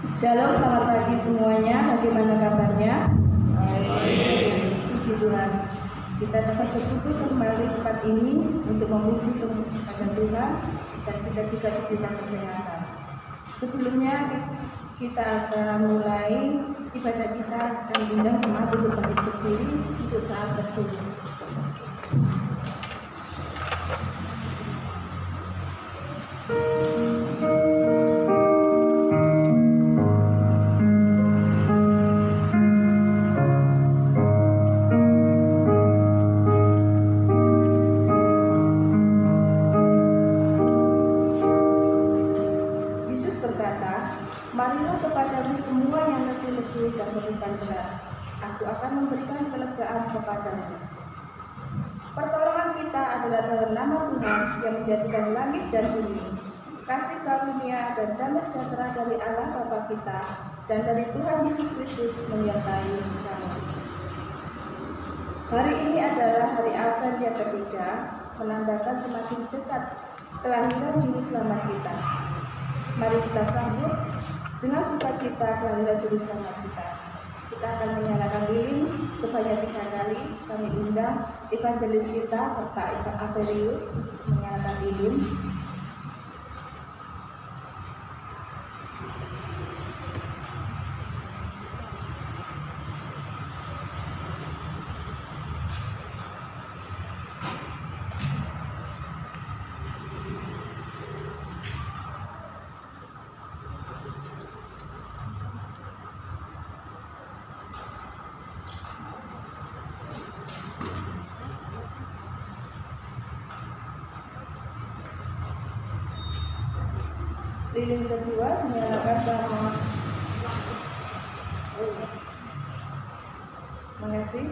Shalom, selamat pagi semuanya. Bagaimana kabarnya? Baik. Puji Tuhan. Kita dapat berkumpul kembali tempat ini untuk memuji kepada Tuhan dan kita juga diberikan kesehatan. Sebelumnya kita akan mulai ibadah kita dan undang jemaat untuk bangkit berdiri untuk saat berdoa. Marilah kepadamu semua yang letih lesu dan beban berat, aku akan memberikan kelegaan kepadamu. Pertolongan kita adalah dalam nama Tuhan yang menjadikan langit dan bumi. Kasih karunia dan damai sejahtera dari Allah Bapa kita dan dari Tuhan Yesus Kristus menyertai kamu. Hari ini adalah hari Advent yang ketiga, menandakan semakin dekat kelahiran Juru Selamat kita. Mari kita sambut dengan sukacita kelahiran Juru Selamat kita. Kita akan menyalakan lilin sebanyak 3 kali. Kami undang evangelis kita, Bapak Averius, menyalakan lilin. Lilin kedua dinyalakan sama mengasih.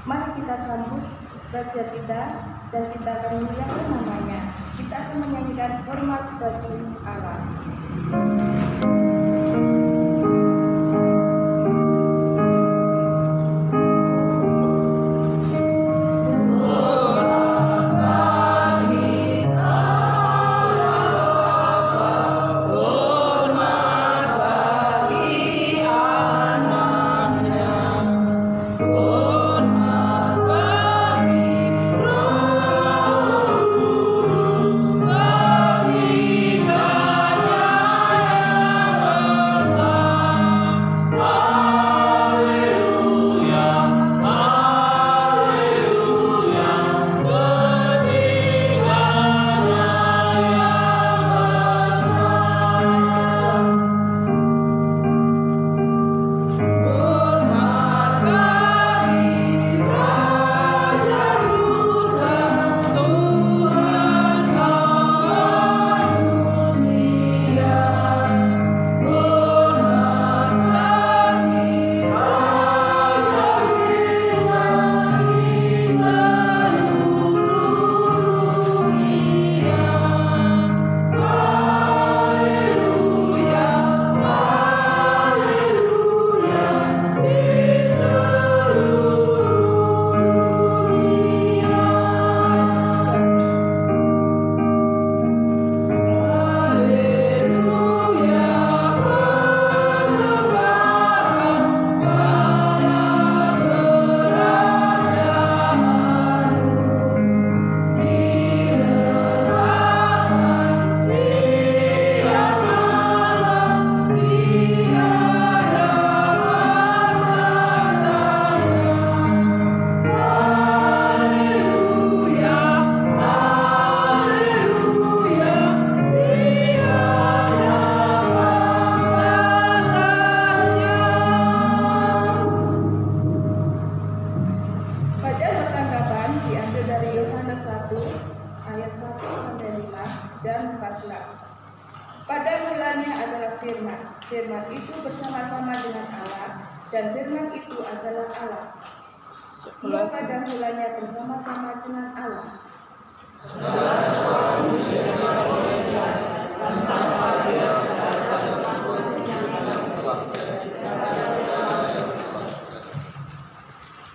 Mari kita sambut Raja kita dan kita akan memuliakan namanya. Kita akan menyanyikan hormat bagi Allah. Firman itu bersama-sama dengan Allah, dan firman itu adalah Allah. Ia pada mulanya bersama-sama dengan Allah.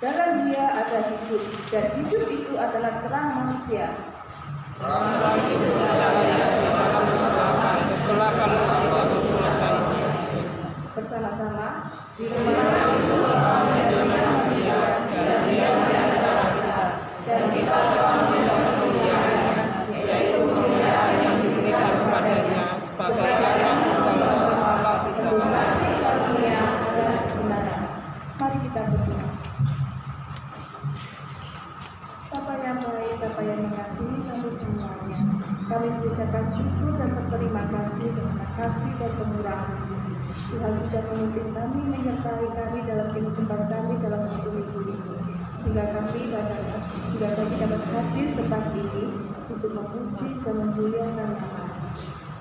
Dalam Dia ada hidup, dan hidup itu adalah terang manusia. Terang itu adalah yang telah Di rumah itu Allah menjadikan manusia dan Dia di antara kita, dan kita telah mendapat kemuliaan, yaitu kemuliaan yang diberikan kepadanya sebagai anak tunggal Bapa penuh kasih karunia dan kebenaran. Mari kita berdoa. Bapa yang baik, Bapa yang mengasihi kami semuanya, kami mengucapkan syukur dan berterima kasih karena kasih dan kemurahan-Mu. Tuhan sudah memimpin kami, menyertai kami dalam kehidupan kami dalam satu minggu ini, sehingga kami dapat hadir di tempat ini untuk memuji dan memuliakan nama-Mu.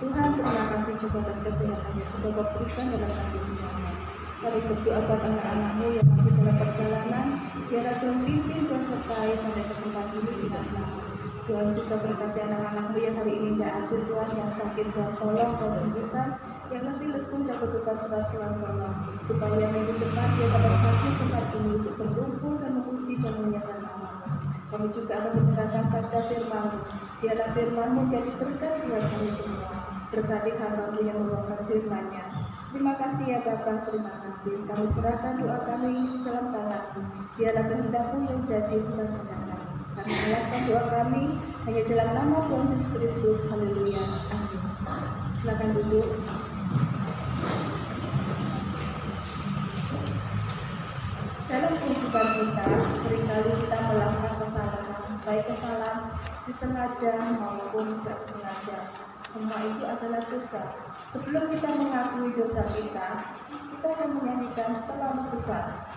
Tuhan, terima kasih juga atas kesehatan yang sudah Kau berikan dalam kami semuanya. Kami berdoa buat anak-anak-Mu yang masih dalam perjalanan, biarlah Tuhan pimpin dan sertai sampai ke tempat ini dengan selamat. Tuhan juga berkati anak-anak-Mu yang hari ini tidak ada, Tuhan, yang sakit Tuhan tolong, Tuhan sembuhkan, yang nanti lesu dan berdebar berat Tuhan tolong, supaya minggu depan dia dapat hadir tempat ini untuk berkumpul dan memuji dan menyatakan nama-Mu. Kami juga akan mendengarkan sabda firman-Mu, biarlah firman-Mu jadi berkat buat kami semua. Berkati hamba-Mu yang membawakan firman-Nya. Terima kasih ya Bapa, terima kasih. Kami serahkan doa kami ini dalam tangan-Mu. Biarlah kehendak-Mu yang jadi bukan kehendak. Kami menjelaskan doa kami hanya dalam nama Tuhan Yesus Kristus. Haleluya. Amin. Silakan duduk. Dalam kehidupan kita, seringkali kita melakukan kesalahan, baik kesalahan disengaja maupun tidak sengaja. Semua itu adalah dosa. Sebelum kita mengakui dosa kita akan menyanyikan terlalu besar.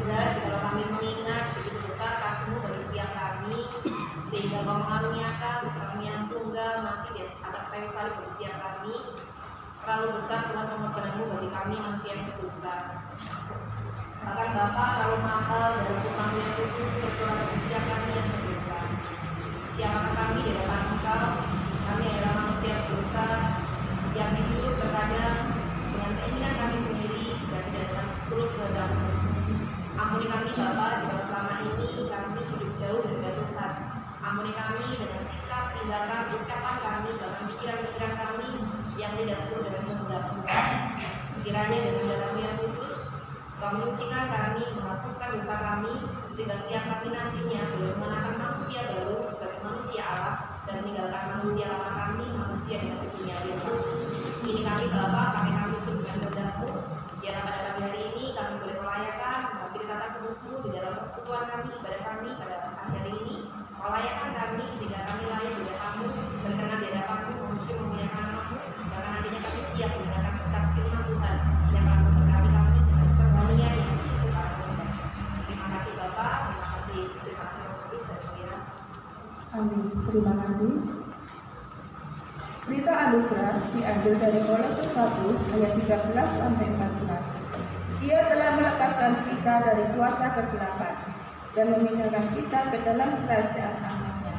Bunda, jikalau kami mengingat begitu besar kasih-Mu bagi setiap kami, sehingga Kau mengaruniakan putra-Mu yang tunggal mati di atas kayu salib bagi setiap kami, terlalu besar Tuhan pengorbanan-Mu bagi kami manusia yang berdosa. Bahkan Bapa terlalu mahal dari putra-Mu yang kudus tercurah bagi setiap kami yang berdosa. Siapakah kami di hadapan Engkau? Kami adalah manusia yang berdosa yang hidup terkadang dengan keinginan kami sendiri dan tidak dengan seturut kehendak-Mu. Ampuni kami Bapa, jika selama ini kami hidup jauh dari Tuhan. Ampuni kami dengan sikap, tindakan, ucapan kami, bahkan pikiran-pikiran kami yang tidak seturut dengan kehendak-Mu. Kiranya dengan darah-Mu yang kudus, Kau menyucikan kami, menghapuskan dosa kami, sehingga setiap kami nantinya boleh mengenakan manusia baru sebagai manusia Allah dan meninggalkan manusia lama kami, manusia dengan dunia firman. Ini kami Bapa, pakai kami sesuai dengan kehendak-Mu. Biar pada pagi hari ini kami boleh melayakan, menghampiri tata kudus-Mu di dalam persekutuan kami, ibadah kami pada pagi hari ini. Melayakan kami sehingga kami layak di hadapan-Mu, berkenan di hadapan-Mu, memuliakan nama-Mu, bahkan nantinya kami siap mendengarkan berkat firman Tuhan yang telah memberkati kami dengan kerohanian yang begitu para Tuhan. Terima kasih Bapa, terima kasih Yesus, terima kasih Roh Kudus dan Tuhan. Amin. Terima kasih. Berita anugerah diambil dari Kolose 1 ayat 13 sampai 14. Ia telah melepaskan kita dari kuasa kegelapan dan memindahkan kita ke dalam kerajaan anaknya.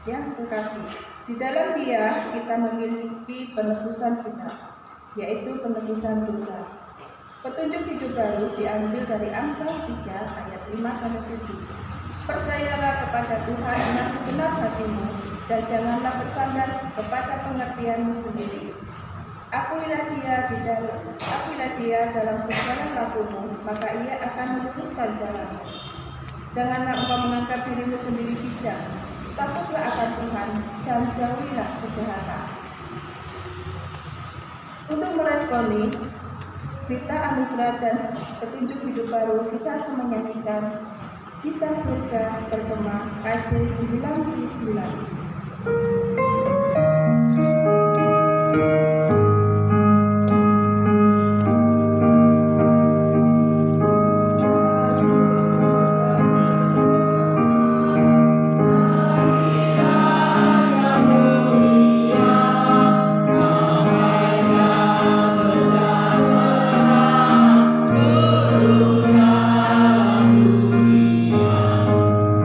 Yang terkasih, di dalam Dia kita memiliki penebusan kita, yaitu penebusan dosa. Petunjuk hidup baru diambil dari Amsal 3 ayat 5 sampai 7. Percayalah kepada Tuhan dengan segenap hatimu dan janganlah bersandar kepada pengertianmu sendiri. Akuilah dia dalam segala lakumu, maka ia akan meluruskan jalanmu. Janganlah engkau menganggap dirimu sendiri bijak, takutlah akan Tuhan, jauhilah kejahatan. Untuk meresponi berita anugerah dan petunjuk hidup baru, kita akan menyanyikan Kita Surga Bergema KJ 99.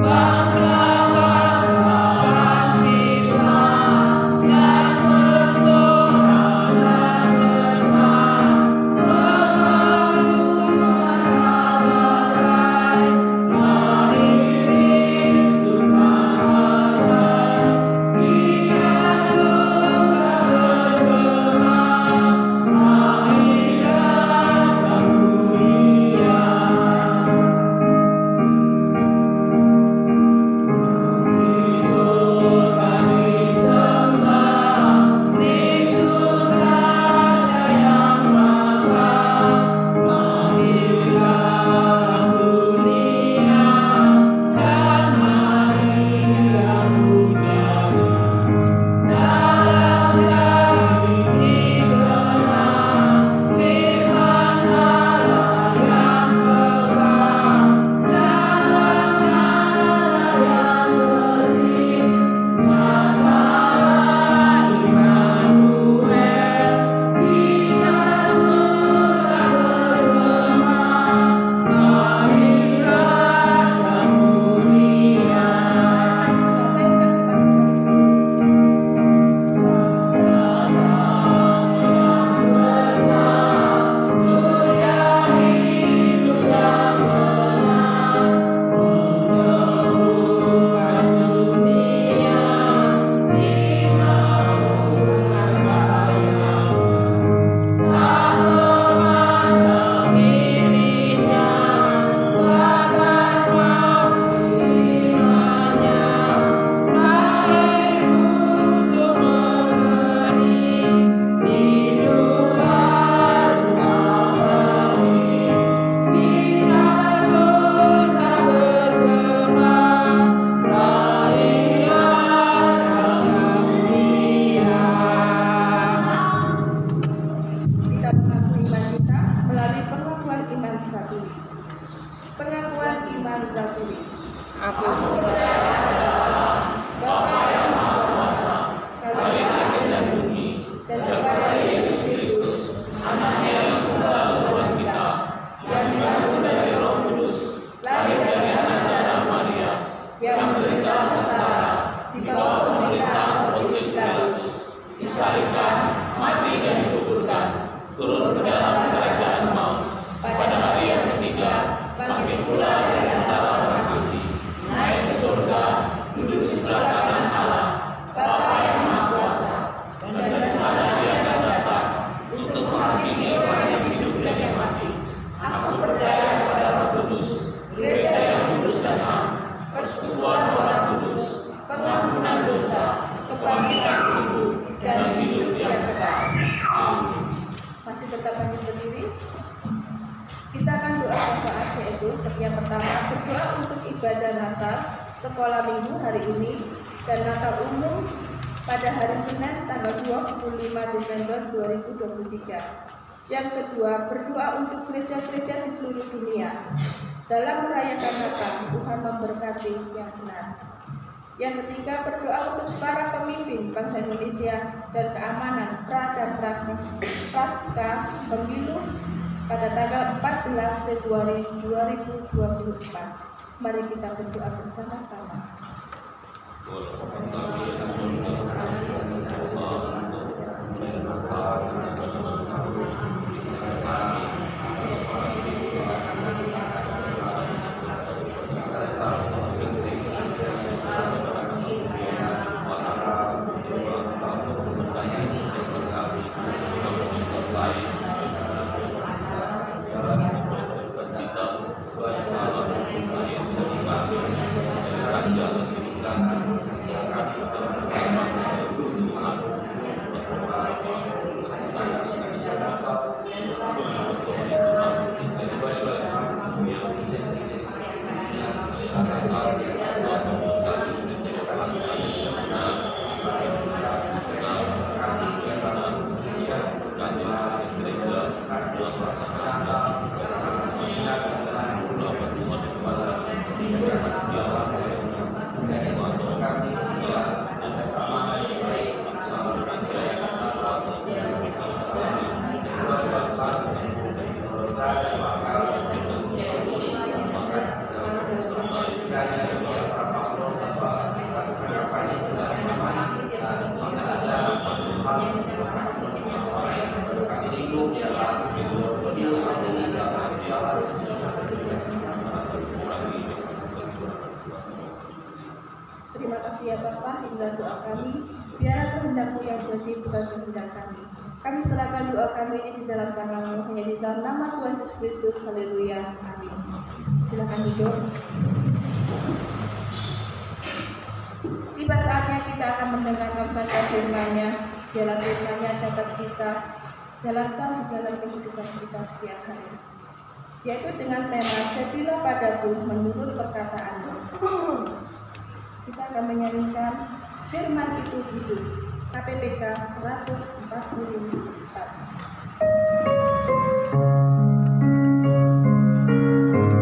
Bangsa-bangsa iman rasuli. Aku Percaya pada Allah, Bapa yang Maha Kuasa, Bapa dan bumi, dan kepada Yesus Kristus, Anaknya yang tunggal Tuhan kita, yang dikandung dari Roh Kudus, lahir dari anak darah Maria, yang menderita sengsara, di bawah pemerintahan Pontius Pilatus, disalibkan, mati dan dikuburkan, turun ke dalam kerajaan maut, pada hari yang ketiga, bangkit pula dari antara orang mati, naik ke surga, duduk di sebelah kanan Allah, Bapa yang Maha Kuasa, dan dari sana Dia akan datang untuk menghakimi orang yang hidup dan yang mati. Aku percaya kepada Roh Kudus, gereja yang kudus dan am, persekutuan orang kudus, pengampunan dosa, kebangkitan tubuh, dan hidup yang kekal. Amin. Masih tetap lanjut berdiri. Kita akan doa syafaat, yaitu yang pertama berdoa untuk ibadah Natal sekolah minggu hari ini dan Natal umum pada hari Senin tanggal 25 Desember 2023. Yang kedua, berdoa untuk gereja-gereja di seluruh dunia dalam merayakan Natal. Tuhan memberkati yang benar. Yang ketiga, berdoa untuk para pemimpin bangsa Indonesia dan keamanan pra dan pasca pemilu pada tanggal 14 Februari 2024. Mari kita berdoa bersama-sama. Terima kasih ya Bapa, inilah doa kami. Biarlah kehendak-Mu yang jadi, bukan kehendak kami. Kami serahkan doa kami ini di dalam tangan-Mu, hanya di dalam nama Tuhan Yesus Kristus. Haleluya. Amin. Silakan duduk. Tiba saatnya kita akan mendengarkan sabda firman-Nya. Biarlah firman-Nya dapat kita jalankan di dalam kehidupan kita setiap hari, yaitu dengan tema jadilah padaku menurut perkataan-Mu. Kita akan menyanyikan firman itu hidup, KPPK 144. Terima kasih.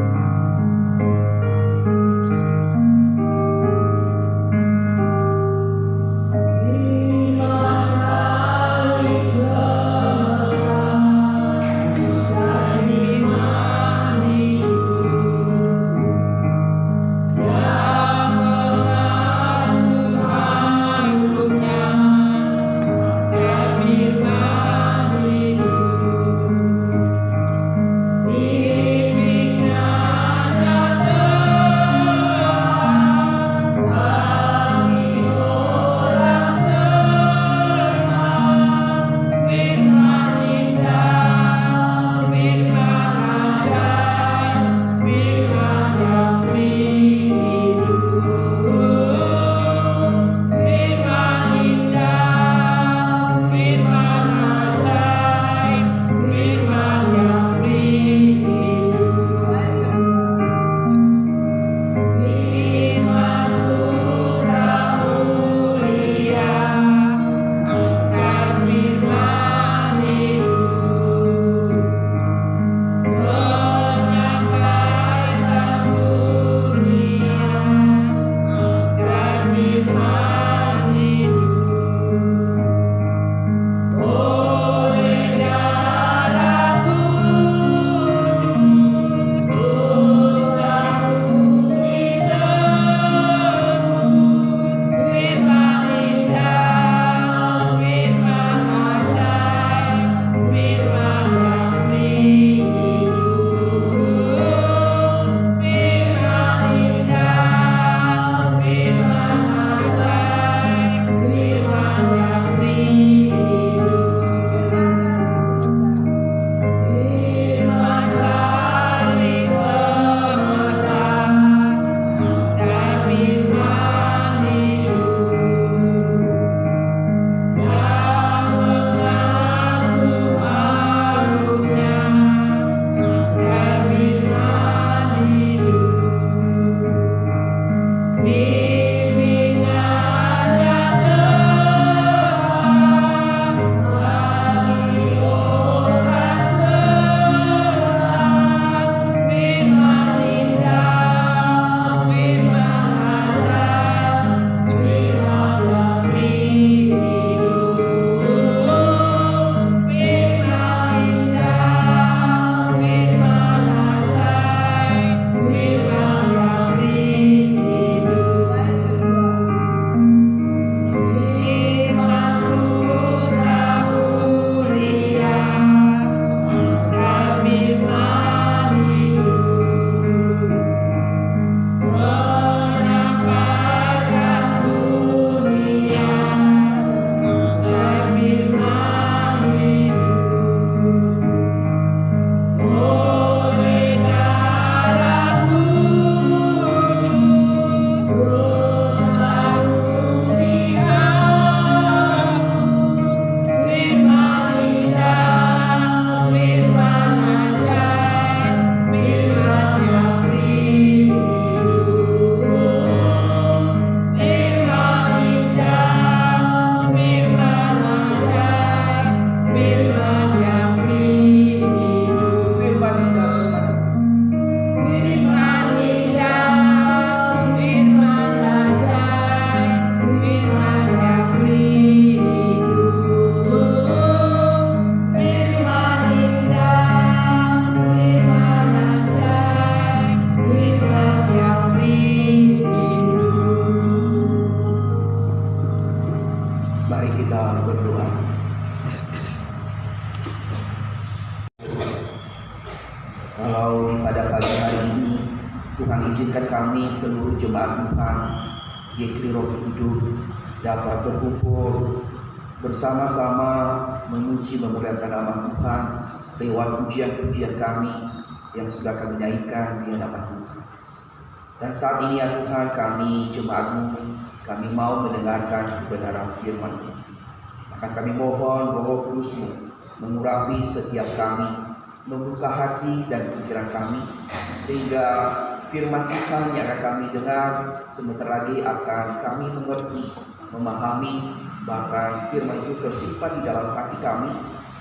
Tuhan izinkan kami seluruh jemaat Tuhan GKRI Roh Hidup dapat berkumpul bersama-sama memuji memuliakan nama Tuhan lewat pujian-pujian kami yang sudah kami nyanyikan di hadapan Tuhan. Dan saat ini ya Tuhan, kami jemaat-Mu, kami mau mendengarkan kebenaran firman-Mu. Maka kami mohon Roh Kudus-Mu mengurapi setiap kami, membuka hati dan pikiran kami, sehingga firman Tuhan yang akan kami dengar sebentar lagi akan kami mengerti, memahami, bahkan firman itu tersimpan di dalam hati kami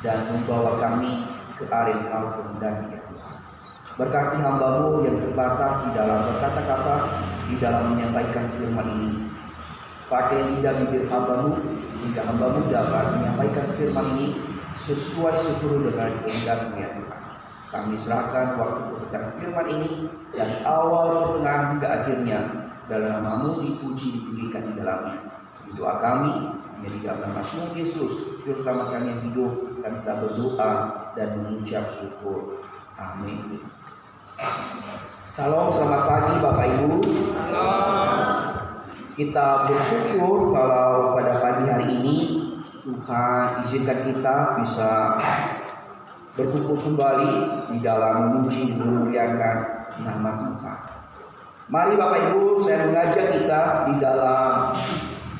dan membawa kami ke arah yang Kau kehendaki ya Tuhan. Berkati hamba-Mu yang terbatas di dalam berkata-kata, di dalam menyampaikan firman ini. Pakai lidah bibir hamba-Mu sehingga hamba-Mu dapat menyampaikan firman ini sesuai seturut dengan kehendak-Mu ya Tuhan. Kami serahkan waktu pemberitaan firman ini dari awal, pertengahan hingga akhirnya, dalam nama-Mu dipuji, ditinggikan di dalamnya. Doa kami hanya di dalam nama Tuhan Yesus, Juru Selamat kami yang hidup, kami telah berdoa dan mengucap syukur. Amin. Salam, selamat pagi Bapak Ibu. Kita bersyukur kalau pada pagi hari ini Tuhan izinkan kita bisa berkumpul kembali di dalam memuji dan memuliakan nama Tuhan. Mari Bapak Ibu, saya mengajak kita di dalam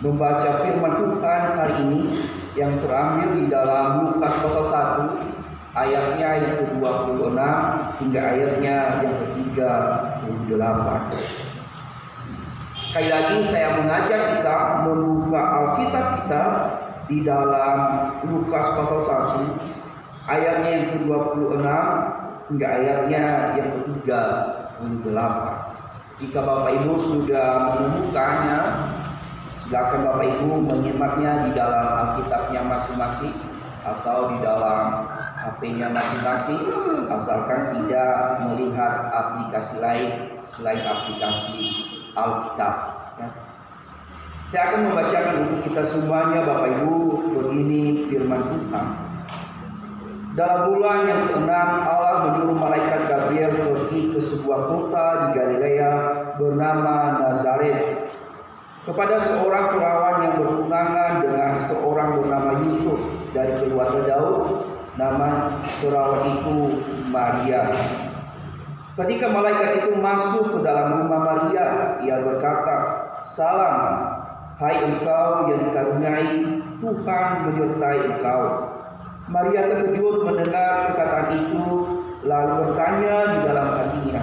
membaca firman Tuhan hari ini yang terambil di dalam Lukas pasal 1 ayatnya yang ke-26 hingga ayatnya yang ke-38. Sekali lagi saya mengajak kita membuka Alkitab kita di dalam Lukas pasal 1 ayatnya yang ke-26 hingga ayatnya yang ke-38. Jika Bapak Ibu sudah menemukannya, silakan Bapak Ibu menyimaknya di dalam Alkitabnya masing-masing atau di dalam HP-nya masing-masing, asalkan tidak melihat aplikasi lain selain aplikasi Alkitab ya. Saya akan membacakan untuk kita semuanya Bapak Ibu. Begini firman Tuhan. Dalam bulan yang ke-6 Allah menyuruh malaikat Gabriel pergi ke sebuah kota di Galilea bernama Nazaret kepada seorang perawan yang bertunangan dengan seorang bernama Yusuf dari keluarga Daud. Nama perawan itu Maria. Ketika malaikat itu masuk ke dalam rumah Maria, ia berkata, "Salam, hai engkau yang dikaruniai, Tuhan menyertai engkau." Maria terkejut mendengar perkataan itu, lalu bertanya di dalam hatinya,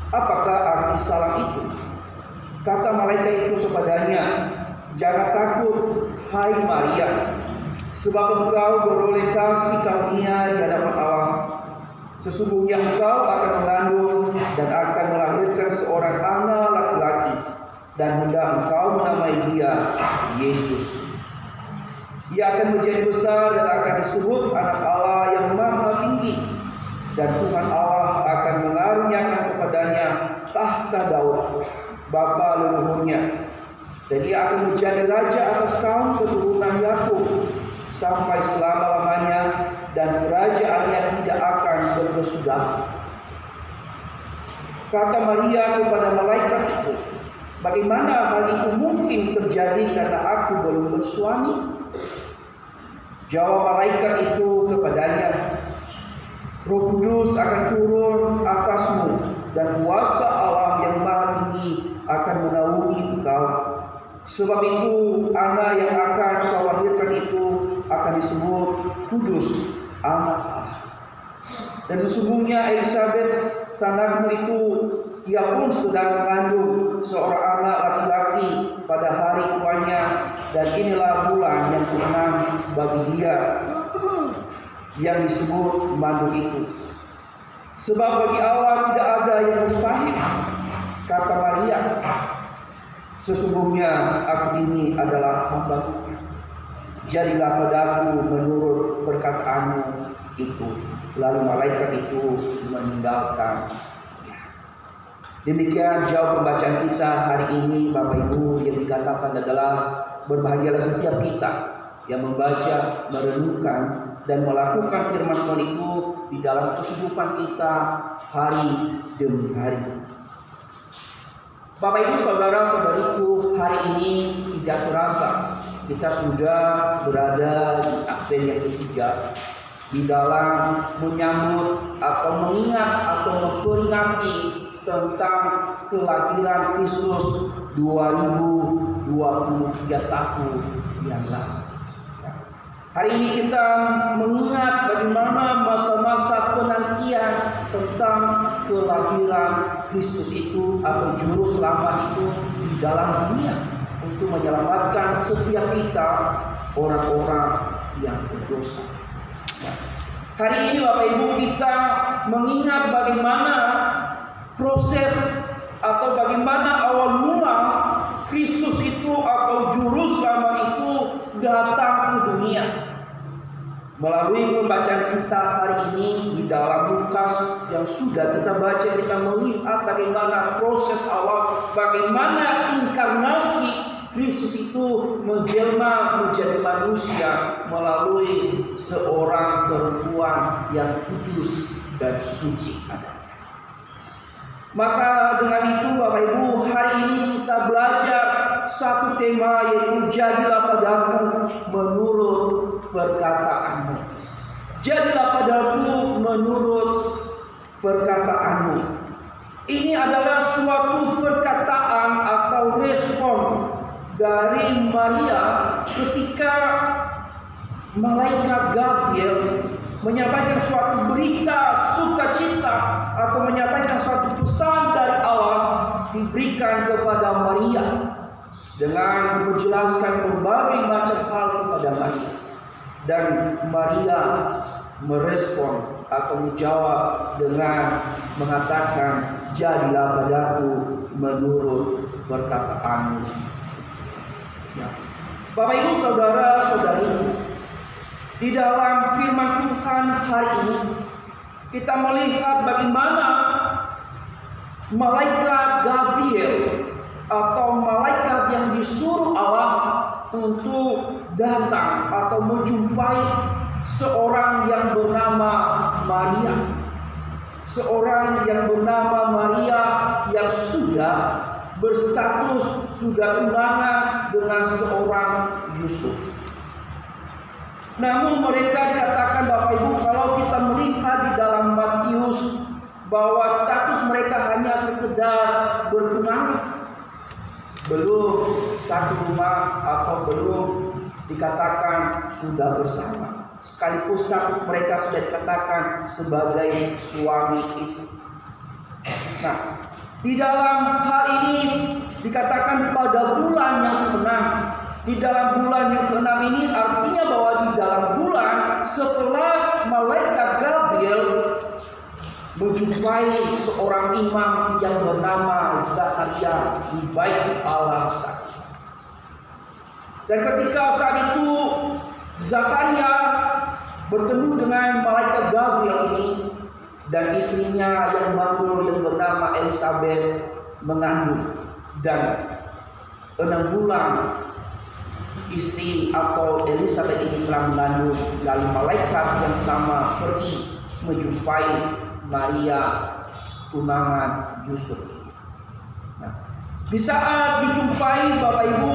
"Apakah arti salam itu?" Kata malaikat itu kepadanya, "Jangan takut, hai Maria, sebab engkau beroleh kasih karunia di hadapan Allah. Sesungguhnya engkau akan mengandung dan akan melahirkan seorang anak laki-laki, dan hendak engkau menamai dia Yesus. Ia akan menjadi besar dan akan disebut Anak Allah yang Maha Tinggi, dan Tuhan Allah akan mengaruniakan kepadanya tahta Daud, bapa leluhurnya, dan ia akan menjadi raja atas kaum keturunan Yakub sampai selama-lamanya, dan kerajaannya tidak akan berkesudahan." Kata Maria kepada malaikat itu, "Bagaimana hal itu mungkin terjadi karena aku belum bersuami?" Jawab malaikat itu kepadanya, "Roh Kudus akan turun atasmu, dan kuasa Allah yang Maha Tinggi akan menaungi engkau. Sebab itu anak yang akan kau lahirkan itu akan disebut Kudus, Anak Allah. Dan sesungguhnya Elisabet sanakmu itu, ia pun sedang mengandung seorang anak laki-laki pada hari tuanya, dan inilah bulan yang ke-6 bagi dia yang disebut mandu itu. Sebab bagi Allah tidak ada yang mustahil." Kata Maria, "Sesungguhnya aku ini adalah hamba Tuhan. Jadilah padaku menurut perkataanmu itu." Lalu malaikat itu meninggalkan dia. Demikian jauh pembacaan kita hari ini Bapak Ibu. Yang dikatakan adalah berbahagialah setiap kita yang membaca, merenungkan, dan melakukan firman Tuhan itu di dalam kehidupan kita hari demi hari. Bapak Ibu saudara-saudariku, hari ini tidak terasa kita sudah berada di Advent yang ketiga di dalam menyambut atau mengingat atau memperingati tentang kelahiran Kristus 2023 tahun yang lalu. Hari ini kita mengingat bagaimana masa-masa penantian tentang kelahiran Kristus itu atau juru selamat itu di dalam dunia untuk menyelamatkan setiap kita orang-orang yang berdosa. Hari ini Bapak Ibu kita mengingat bagaimana proses atau bagaimana awal mula Kristus itu atau juru selamat itu datang ke dunia. Melalui pembacaan kita hari ini di dalam Lukas yang sudah kita baca, kita melihat bagaimana proses awal, bagaimana inkarnasi Kristus itu menjelma menjadi manusia melalui seorang perempuan yang kudus dan suci adanya. Maka dengan itu Bapak Ibu, hari ini kita belajar satu tema, yaitu jadilah padaku menurut perkataanmu. Jadilah padaku menurut perkataanmu. Ini adalah suatu perkataan atau respon dari Maria ketika malaikat Gabriel menyampaikan suatu berita sukacita atau menyampaikan suatu pesan dari Allah diberikan kepada Maria dengan menjelaskan berbagai macam hal kepada Maria, dan Maria merespon atau menjawab dengan mengatakan, jadilah padaku menurut perkataanmu. Ya. Bapak Ibu saudara-saudari, di dalam firman Tuhan hari ini kita melihat bagaimana malaikat Gabriel atau malaikat yang disuruh Allah untuk datang atau menjumpai seorang yang bernama Maria. Seorang yang bernama Maria yang sudah berstatus, sudah tunangan dengan seorang Yusuf. Namun mereka dikatakan Bapak Ibu, kalau kita melihat di dalam Matius, bahwa status mereka hanya sekedar bertunangan, belum satu rumah atau belum dikatakan sudah bersama. Sekalipun status mereka sudah dikatakan sebagai suami istri. Nah, di dalam hal ini dikatakan pada bulan yang ke-6. Di dalam bulan yang ke-6 ini artinya bahwa di dalam bulan setelah malaikat Gabriel menjumpai seorang imam yang bernama Zakaria di Bait Allah. Dan ketika saat itu Zakaria bertemu dengan malaikat Gabriel ini, dan istrinya yang baru yang bernama Elizabeth mengandung, dan 6 bulan istri atau Elizabeth ini telah mengandung, lalu malaikat yang sama pergi menjumpai Maria tunangan Yusuf. Nah, di saat dijumpai Bapak Ibu,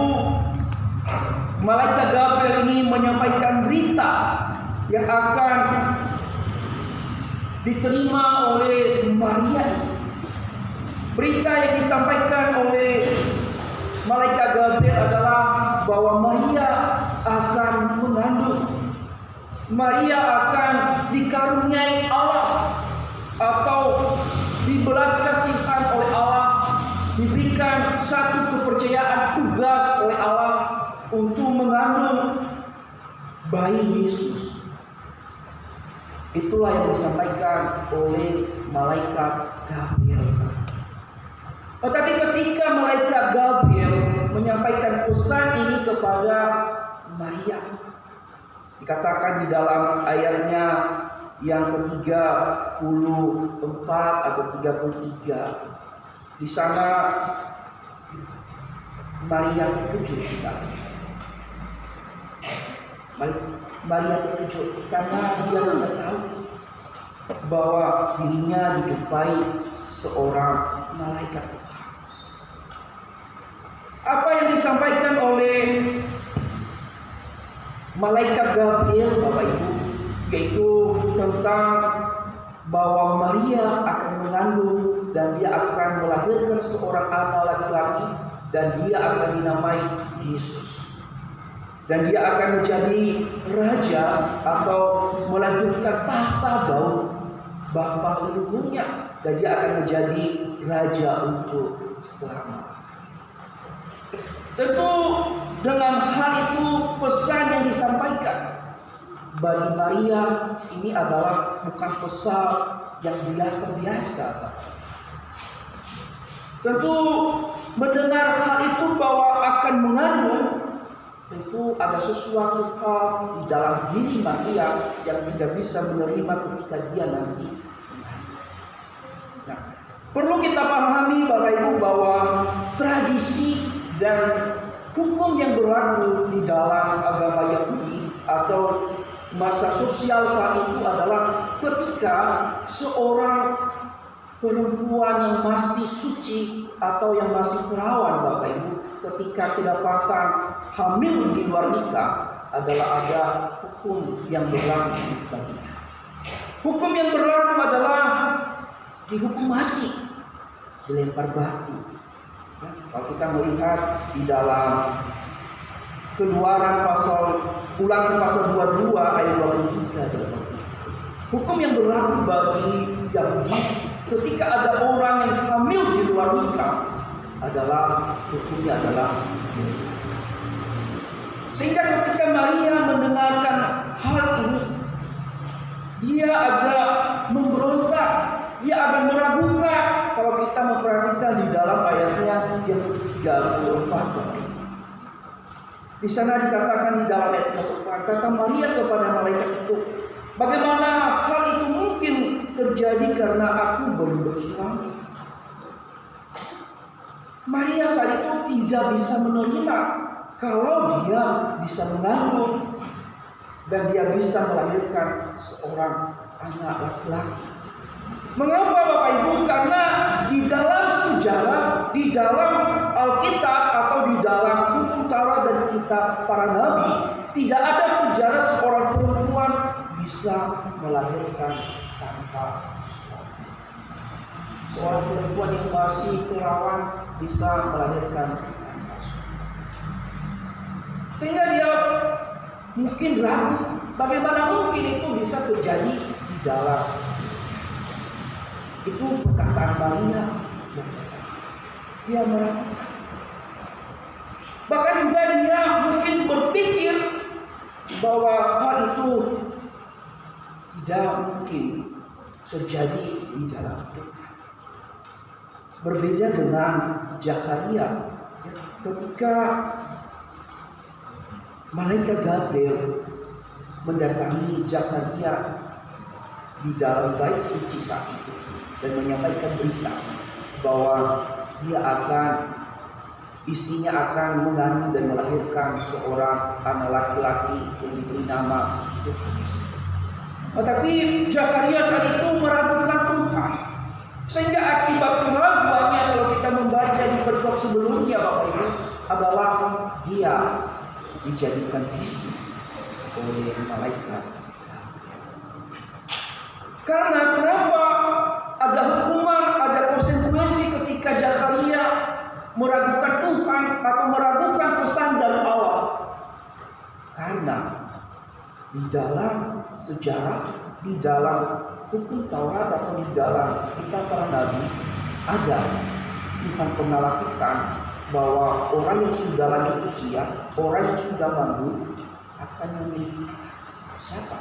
malaikat Gabriel ini menyampaikan berita yang akan diterima oleh Maria ini. Berita yang disampaikan oleh malaikat Gabriel adalah bahwa Maria akan mengandung. Maria akan dikaruniai Allah atau dibelas kasihan oleh Allah, diberikan satu kepercayaan tugas oleh Allah untuk mengandung bayi Yesus. Itulah yang disampaikan oleh malaikat Gabriel. Tetapi ketika malaikat Gabriel menyampaikan pesan ini kepada Maria, dikatakan di dalam ayatnya yang ke-34 atau 33, di sana Maria terkejut saat itu. Maria terkejut karena dia tidak tahu bahwa dirinya dijumpai seorang malaikat Tuhan. disampaikan oleh malaikat Gabriel, Bapak Ibu, yaitu tentang bahwa Maria akan mengandung dan dia akan melahirkan seorang anak laki-laki dan dia akan dinamai Yesus. Dan dia akan menjadi raja atau melanjutkan tahta Daud bapa leluhurnya, dan dia akan menjadi raja untuk selama. Tentu dengan hal itu pesan yang disampaikan bagi Maria ini adalah bukan pesan yang biasa-biasa. Tentu mendengar hal itu bahwa akan mengandung, tentu ada sesuatu hal di dalam diri Maria yang tidak bisa menerima ketika dia nanti. Nah, perlu kita pahami Bapak Ibu bahwa tradisi dan hukum yang berlaku di dalam agama Yahudi atau masa sosial saat itu adalah ketika seorang perempuan yang masih suci atau yang masih perawan, Bapak Ibu, ketika kedapatan hamil di luar nikah adalah ada hukum yang berlaku baginya. Hukum yang berlaku adalah dihukum mati, dilempar batu. Ya, kalau kita melihat di dalam Ulangan pasal 22 ayat 23, hukum yang berlaku bagi Yahudi ketika ada orang yang hamil di luar nikah adalah hukumnya adalah dilempar. Sehingga ketika Maria mendengarkan hal ini, dia agak memberontak, dia agak meragukan. Kalau kita memperhatikan di dalam ayatnya yang ke-34, di sana dikatakan di dalam ayat 34, kata Maria kepada malaikat itu, bagaimana hal itu mungkin terjadi karena aku belum bersuami? Maria saat itu tidak bisa menerima kalau dia bisa mengandung dan dia bisa melahirkan seorang anak laki-laki. Mengapa Bapak Ibu? Karena di dalam sejarah, di dalam Alkitab atau di dalam hukum Taurat dan kitab para nabi, tidak ada sejarah seorang perempuan bisa melahirkan tanpa suami. Seorang perempuan yang masih perawan bisa melahirkan tanpa suami. Sehingga dia mungkin ragu, bagaimana mungkin itu bisa terjadi di dalam dirinya. Itu perkataan Maria yang pertama. Dia meragukan. Bahkan juga dia mungkin berpikir bahwa hal itu tidak mungkin terjadi di dalam hidupnya. Berbeda dengan Zakaria, ketika malaikat Gabriel mendatangi Zakaria di dalam bait suci saat itu dan menyampaikan berita bahwa istrinya akan mengandung dan melahirkan seorang anak laki-laki yang diberi nama Yohanes. Tetapi Zakaria saat itu meragukan Tuhan, sehingga akibat keraguannya kalau kita membaca di perikop sebelumnya Bapak Ibu adalah dia dijadikan bisu oleh malaikat. Karena kenapa ada hukuman, ada konsekuensi ketika Zakaria meragukan Tuhan atau meragukan pesan dari Allah? Karena di dalam sejarah, di dalam hukum Taurat atau di dalam kitab para nabi ada Tuhan pernah lakukan bahwa orang yang sudah lanjut usia, orang yang sudah mandul akan memiliki anak. Siapa?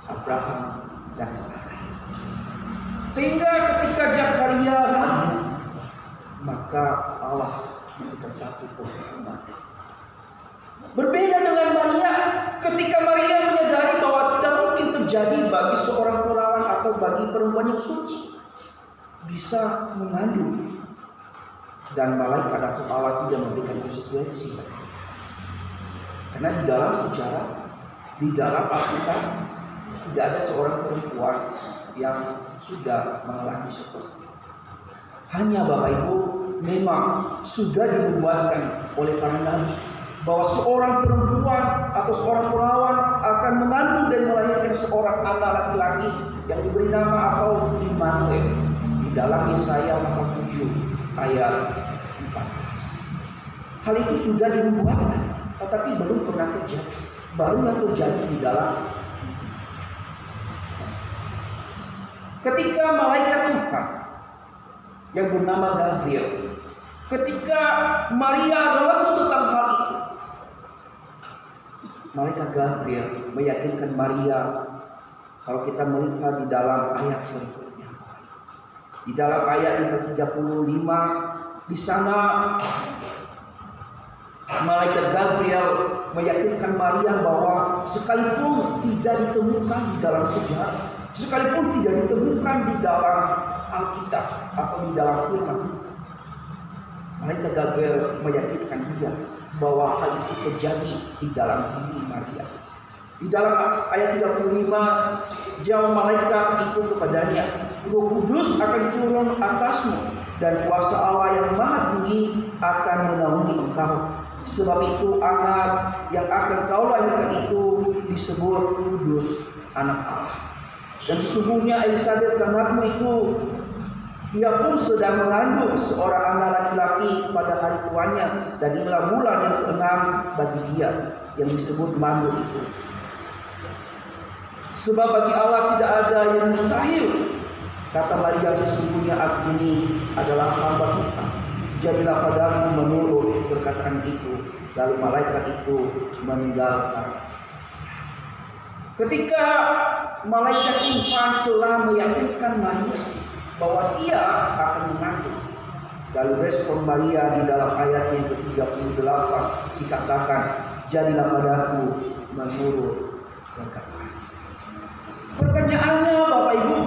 Abraham dan Sarai. Sehingga ketika Zakaria ragu, maka Allah memberikan satu penghukuman. Berbeda dengan Maria, ketika Maria menyadari bahwa tidak mungkin terjadi bagi seorang perawan atau bagi perempuan yang suci bisa mengandung, dan malaikat atau Allah tidak memberikan konsekuensi bagi dia. Karena di dalam sejarah, di dalam Alkitab tidak ada seorang perempuan yang sudah mengalami seperti itu. Hanya Bapak Ibu memang sudah dinubuatkan oleh para nabi bahwa seorang perempuan atau seorang perawan akan mengandung dan melahirkan seorang anak laki-laki yang diberi nama atau Immanuel di dalam Yesaya pasal 7 ayat 14. Hal itu sudah dinubuatkan, tetapi belum pernah terjadi. Barulah terjadi di dalam ketika malaikat Tuhan yang bernama Gabriel, ketika Maria ragu tentang hal itu, malaikat Gabriel meyakinkan Maria. Kalau kita melihat di dalam ayat berikutnya, di dalam ayat yang ke-35, di sana malaikat Gabriel meyakinkan Maria bahwa sekalipun tidak ditemukan di dalam sejarah, sekalipun tidak ditemukan di dalam Alkitab atau di dalam firman, malaikat Gabriel meyakinkan dia bahwa hal itu terjadi di dalam diri Maria. Di dalam ayat 35, jawab malaikat itu kepadanya, Roh Kudus akan turun atasmu dan kuasa Allah yang Maha Tinggi akan menaungi engkau. Sebab itu anak yang akan kau lahirkan itu disebut kudus, anak Allah. Dan sesungguhnya Elisabet anakmu itu, ia pun sedang mengandung seorang anak laki-laki pada hari tuanya, dan inilah bulan yang ke-6 bagi dia, yang disebut Manul itu. Sebab bagi Allah tidak ada yang mustahil. Kata Maria, sesungguhnya aku ini adalah hamba Tuhan, jadilah padaku menurut perkataan itu. Lalu malaikat itu meninggalkan. Ketika malaikat Tuhan telah meyakinkan Maria bahwa dia akan mengandung, lalu respon Maria di dalam ayat yang ke-38 dikatakan, jadilah padaku menurut perkataan. Pertanyaannya Bapak Ibu,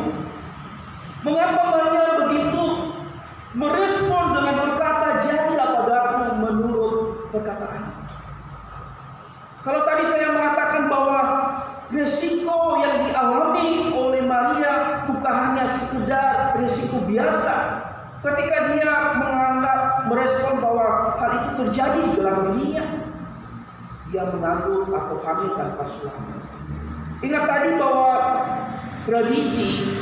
mengapa Maria begitu merespon dengan berkata, jadilah padaku menurut perkataan? Kalau tadi saya mengatakan bahwa resiko yang dialami oleh Maria bukan hanya sekedar resiko biasa, ketika dia menganggap, merespon bahwa hal itu terjadi di dalam dirinya, dia mengandung atau hamil tanpa suami. Ingat tadi bahwa tradisi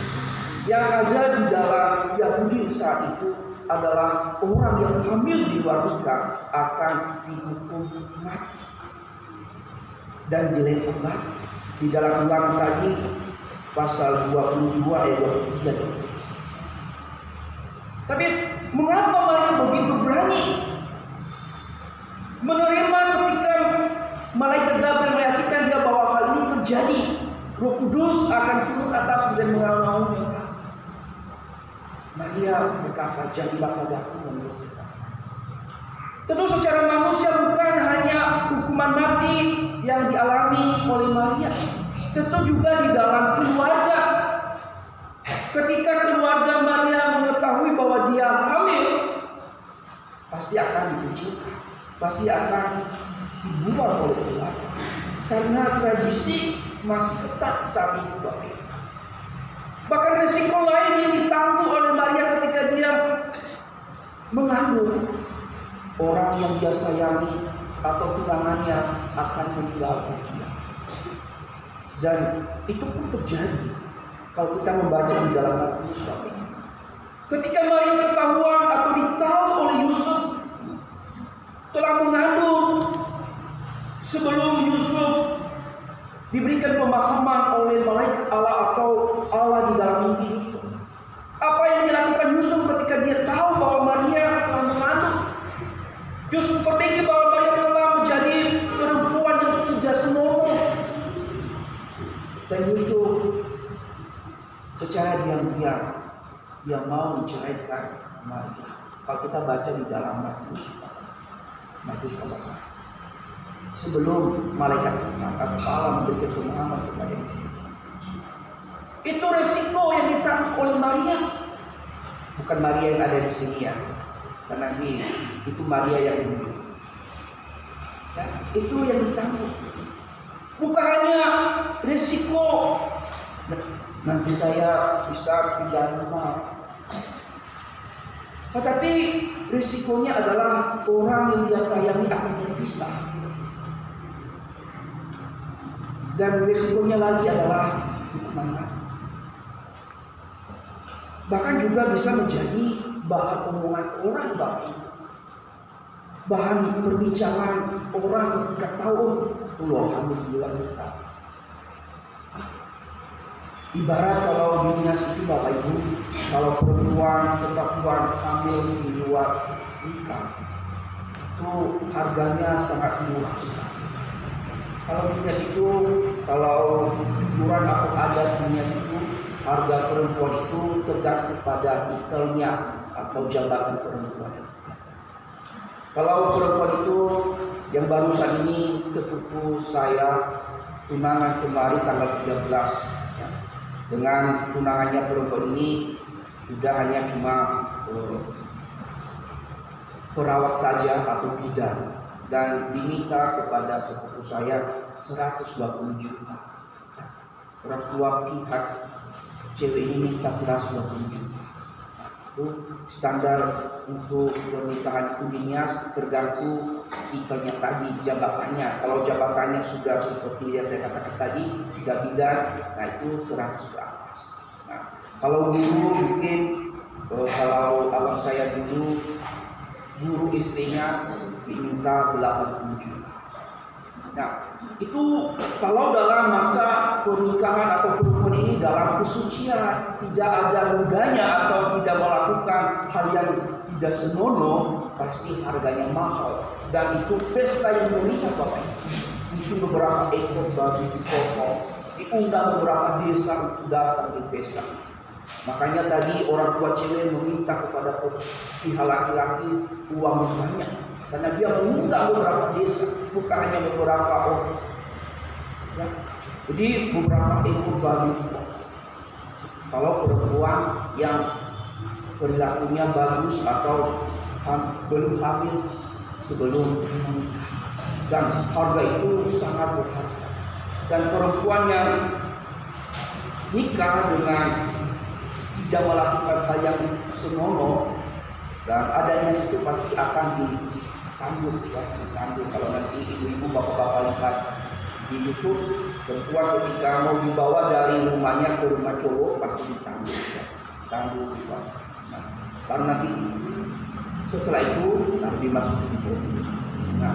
yang ada di dalam Yahudi saat itu adalah orang yang hamil di luar nikah akan dihukum mati dan dilempar batu. Di dalam Ulangan tadi pasal 22 ayat 23. Tapi mengapa Maria begitu berani menerima ketika malaikat Gabriel meyakinkan dia bahwa hal ini terjadi? Roh Kudus akan turun atas dan mengaum-ngaum engkau. Maria berkata, jadilah padaku menurut perkataan. Tentu secara manusia bukan hanya hukuman mati yang dialami oleh Maria, tentu juga di dalam keluarga. Ketika keluarga Maria mengetahui bahwa dia hamil, pasti akan dikucilkan, pasti akan dibuang oleh keluarga, karena tradisi masih ketat saat itu, Bapak. Bahkan risiko lain yang ditanggung oleh Maria ketika dia mengandung, orang yang dia sayangi atau tunangannya akan meninggalkan dia. Dan itu pun terjadi kalau kita membaca di dalam Matius, Bapak. Ketika Maria ketahuan atau ditahu oleh Yusuf telah mengandung, sebelum Yusuf diberikan pemahaman oleh malaikat Allah atau Allah di dalam mimpi Yusuf, apa yang dilakukan Yusuf ketika dia tahu bahwa Maria telah mengandung? Yusuf berpikir bahwa Maria telah menjadi perempuan yang tidak senonoh, dan Yusuf secara diam-diam dia mau menceraikan Maria. Kalau kita baca di dalam Matius pasal 1. Sebelum malaikat Tuhan atau Allah memberikan pemahaman kepada Yusuf, itu resiko yang ditanggung oleh Maria. Bukan Maria yang ada di sini ya, karena itu Maria yang dulu. Ya, itu yang ditanggung. Bukan hanya resiko nanti saya bisa pindah rumah, Tetapi risikonya adalah orang yang dia sayangi akan berpisah. Dan risikonya lagi adalah hukuman mati. Bahkan juga bisa menjadi bahan omongan orang, Bapak Ibu. Bahan perbincangan orang ketika tahu itu loh alhamdulillah kita. Ibarat kalau dunia itu Bapak Ibu, kalau perempuan ketahuan hamil di luar nikah, itu harganya sangat murah sekali. Kalau dunia itu, kalau jujuran atau adat dunia itu, harga perempuan itu tergantung pada titelnya atau jabatan perempuan. Kalau perempuan itu yang barusan ini sepupu saya tunangan kemarin tanggal 13 ya. Dengan tunangannya perempuan ini sudah hanya cuma perawat saja atau bidan, dan diminta kepada sepupu saya 120 juta. Nah, orang tua pihak cewek ini minta 120 juta. Nah, itu standar untuk pernikahan itu dinias tergantung titelnya tadi, jabatannya. Kalau jabatannya sudah seperti yang saya katakan tadi, sudah bidan, nah itu 100 ke atas. Nah, kalau dulu mungkin kalau abang saya dulu guru istrinya diminta 80 juta. Nah, itu kalau dalam masa pernikahan atau perempuan ini dalam kesucian, tidak ada mudanya atau tidak melakukan hal yang tidak senonoh, pasti harganya mahal. Dan itu pesta yang meriah Bapak Ibu. Mungkin beberapa ekor babi dipotong, diundang beberapa desa untuk datang di pesta. Makanya tadi orang tua cewek meminta kepada pihak laki-laki uang yang banyak, karena dia mengundang beberapa desa, bukan hanya beberapa orang. Ya. Jadi beberapa ekor babi. Kalau perempuan yang perilakunya bagus atau belum hamil sebelum menikah, dan harga itu sangat berharga. Dan perempuan yang nikah dengan tidak melakukan hal yang senonoh dan adanya situ pasti akan ditanggung, ya, ditanggung. Kalau nanti ibu-ibu bapak-bapak lihat di YouTube, perempuan ketika mau dibawa dari rumahnya ke rumah cowok pasti ditanggung, ya, ditanggung. Nah, baru nanti setelah itu harus dimasuki di mobil. Nah,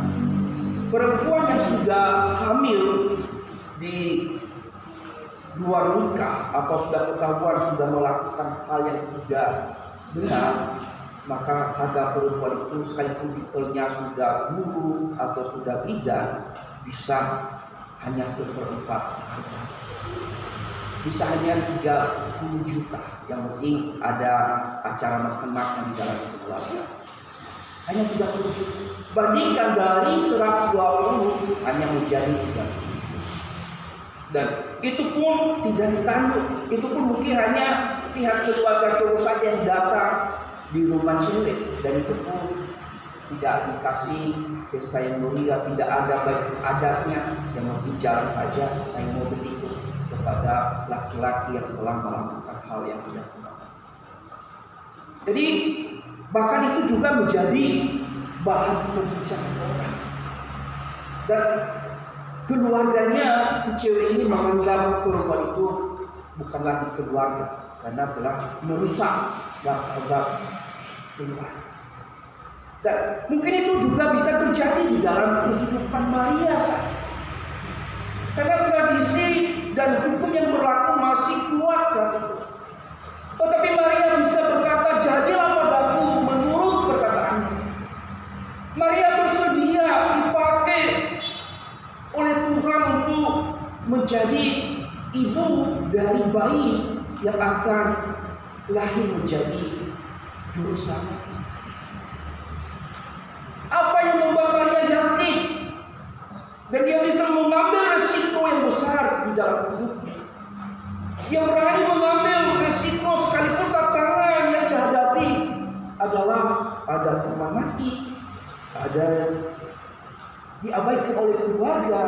perempuan yang sudah hamil di luar nikah atau sudah ketahuan sudah melakukan hal yang tidak benar, maka harga perempuan itu sekalipun titelnya sudah guru atau sudah bidan bisa hanya 1/4 harga, bisa hanya 30 juta. Yang penting ada acara makan-makan di dalam keluarga, hanya 30 juta. Bandingkan dari 120 hanya menjadi 30 juta. Dan itu pun tidak ditanggung, itu pun mungkin hanya pihak keluarga cowok saja yang datang di rumah cewek, dan itu pun tidak dikasih pesta yang meriah, tidak ada baju adatnya, yang penting jalan saja naik mobil itu kepada laki-laki yang telah melakukan hal yang tidak sembarangan. Jadi bahkan itu juga menjadi bahan perbincangan orang. Dan keluarganya si cewek ini menganggap perempuan itu bukan lagi keluarga, karena telah merusak martabat keluarga. Dan mungkin itu juga bisa terjadi di dalam kehidupan Maria saja, karena tradisi dan hukum yang berlaku masih kuat saat itu. Tetapi Maria bisa berkata, jadilah padaku menurut perkataanmu. Maria bersedia dipakai oleh Tuhan untuk menjadi ibu dari bayi yang akan lahir menjadi juru selamat. Apa yang membuat Maria yakin dan dia bisa mengambil resiko yang besar di dalam hidupnya? Dia berani mengambil resiko sekalipun tantangan yang dihadapi adalah ada hukuman mati, ada diabaikan oleh keluarga,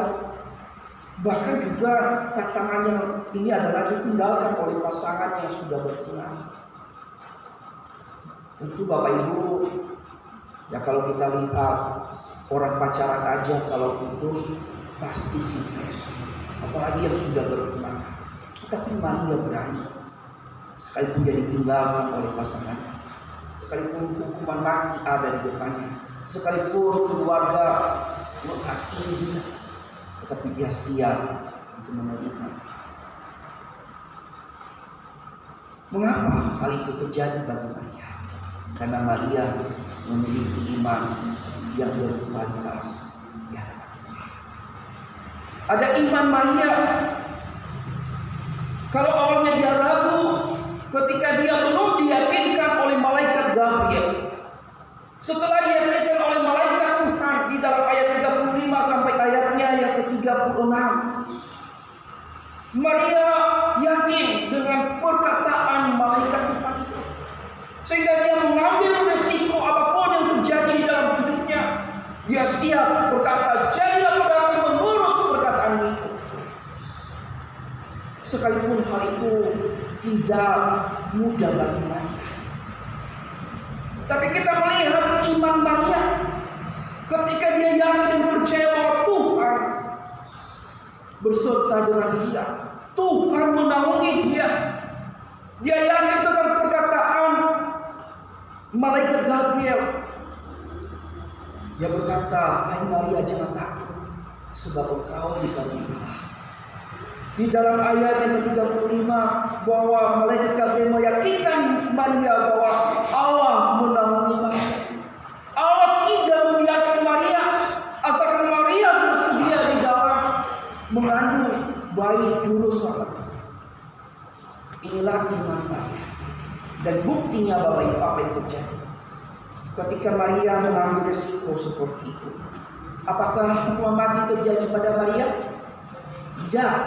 bahkan juga tantangan yang ini adalah ditinggalkan oleh pasangan yang sudah bertunangan. Tentu Bapak Ibu, ya kalau kita lihat orang pacaran aja kalau putus pasti stres, apalagi yang sudah bertunangan. Tetapi Maria berani, sekalipun dia ditinggalkan oleh pasangannya, sekalipun hukuman mati ada di depannya, sekalipun keluarga menghakimi dia, tetapi dia siap untuk menerima. Mengapa hal itu terjadi bagi Maria? Karena Maria memiliki iman yang berkualitas. Ya. Ada iman Maria. Kalau awalnya dia ragu, ketika dia belum diyakinkan oleh malaikat Gabriel, setelah diyakinkan oleh malaikat Tuhan di dalam ayat 35 sampai ayatnya yang ke-36, Maria yakin dengan perkataan malaikat Tuhan itu, sehingga dia mengambil resiko apapun yang terjadi di dalam hidupnya. Dia siap berkata, jadilah padaku menurut perkataan itu. Sekalipun hal itu tidak mudah bagi Maria, tapi kita melihat iman Maria ketika dia yakin dan percaya bahwa Tuhan berserta dengan dia, Tuhan menaungi dia. Dia yakin dengan perkataan malaikat Gabriel. Dia berkata, hai Maria, jangan takut, sebab engkau dikaruniai Allah. Di dalam ayat yang ke-35 bahwa malaikat Gabriel meyakinkan Maria bahwa Allah menaungi Maria. Allah tidak membiarkan Maria asalkan Maria bersedia di dalam mengandung bayi juru selamat. Inilah iman Maria. Dan buktinya Bapak Ibu apa yang terjadi ketika Maria mengambil resiko seperti itu. Apakah hukuman mati terjadi pada Maria? Tidak.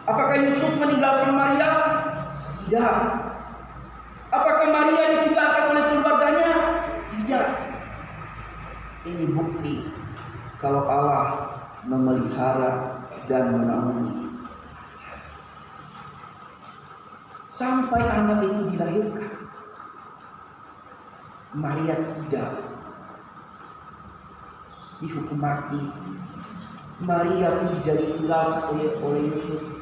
Apakah Yusuf meninggalkan Maria? Tidak. Apakah Maria ditinggalkan oleh keluarganya? Tidak. Ini bukti kalau Allah memelihara dan menaungi. Sampai anak itu dilahirkan, Maria tidak dihukum mati. Maria tidak ditinggalkan oleh Yusuf.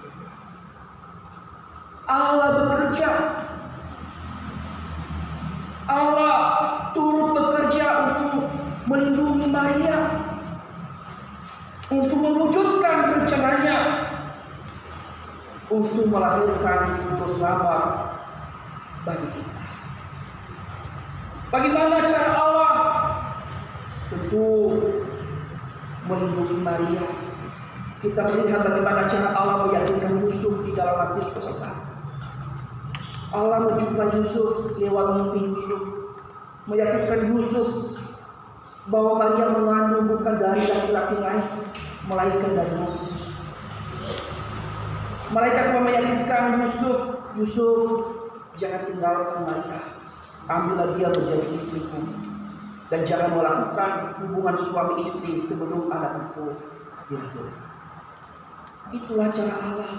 Allah bekerja. Allah turut bekerja untuk melindungi Maria, untuk mewujudkan rencananya, untuk melahirkan juru selamat bagi kita. Bagaimana cara Allah? Tentu melindungi Maria. Kita melihat bagaimana cara Allah meyakinkan Yusuf di dalam Matius pasal 1. Allah menjumpai Yusuf lewat mimpi Yusuf, meyakinkan Yusuf bahwa Maria mengandung bukan dari laki-laki lain, melainkan dari Roh Kudus. Malaikat meyakinkan Yusuf, jangan tinggalkan Maria, ambillah dia menjadi istriku, dan jangan melakukan hubungan suami istri sebelum anak itu dilahirkan. Itulah cara Allah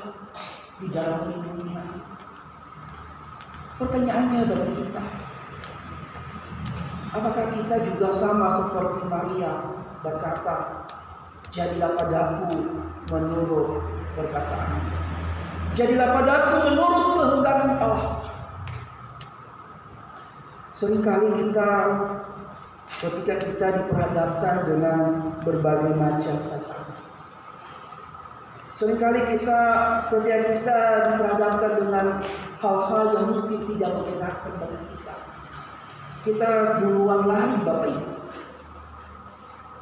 di dalam melindungi Maria. Pertanyaannya bagi kita, apakah kita juga sama seperti Maria berkata, jadilah padaku menurut perkataan, jadilah padaku menurut kehendak Allah. Seringkali kita ketika kita diperhadapkan dengan berbagai macam tantangan, seringkali kita ketika kita diperhadapkan dengan hal-hal yang mungkin tidak mengenakan bagi kita, kita duluan lari Bapak Ibu.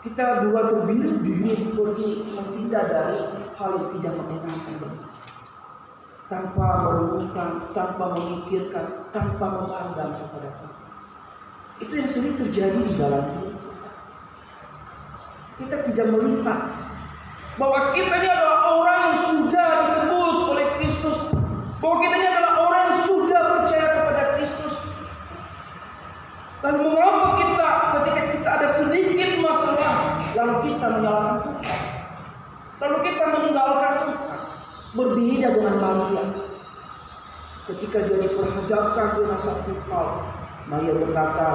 Kita duluan terbirit-birit pergi menghindar dari hal yang tidak mengenakan bagi kita, tanpa merenungkan, tanpa memikirkan, tanpa memandang kepada Tuhan. Itu yang sering terjadi di dalam diri kita. Kita tidak melihat bahwa kita ini adalah orang yang sudah ditebus oleh Kristus, bahwa kita ini adalah orang yang sudah percaya kepada Kristus. Lalu mengapa kita ketika kita ada sedikit masalah, lalu kita menyalahkan Tuhan, lalu kita meninggalkan Tuhan? Berbeda dengan Maria ketika dia diperhadapkan dengan satu hal Maria berkata,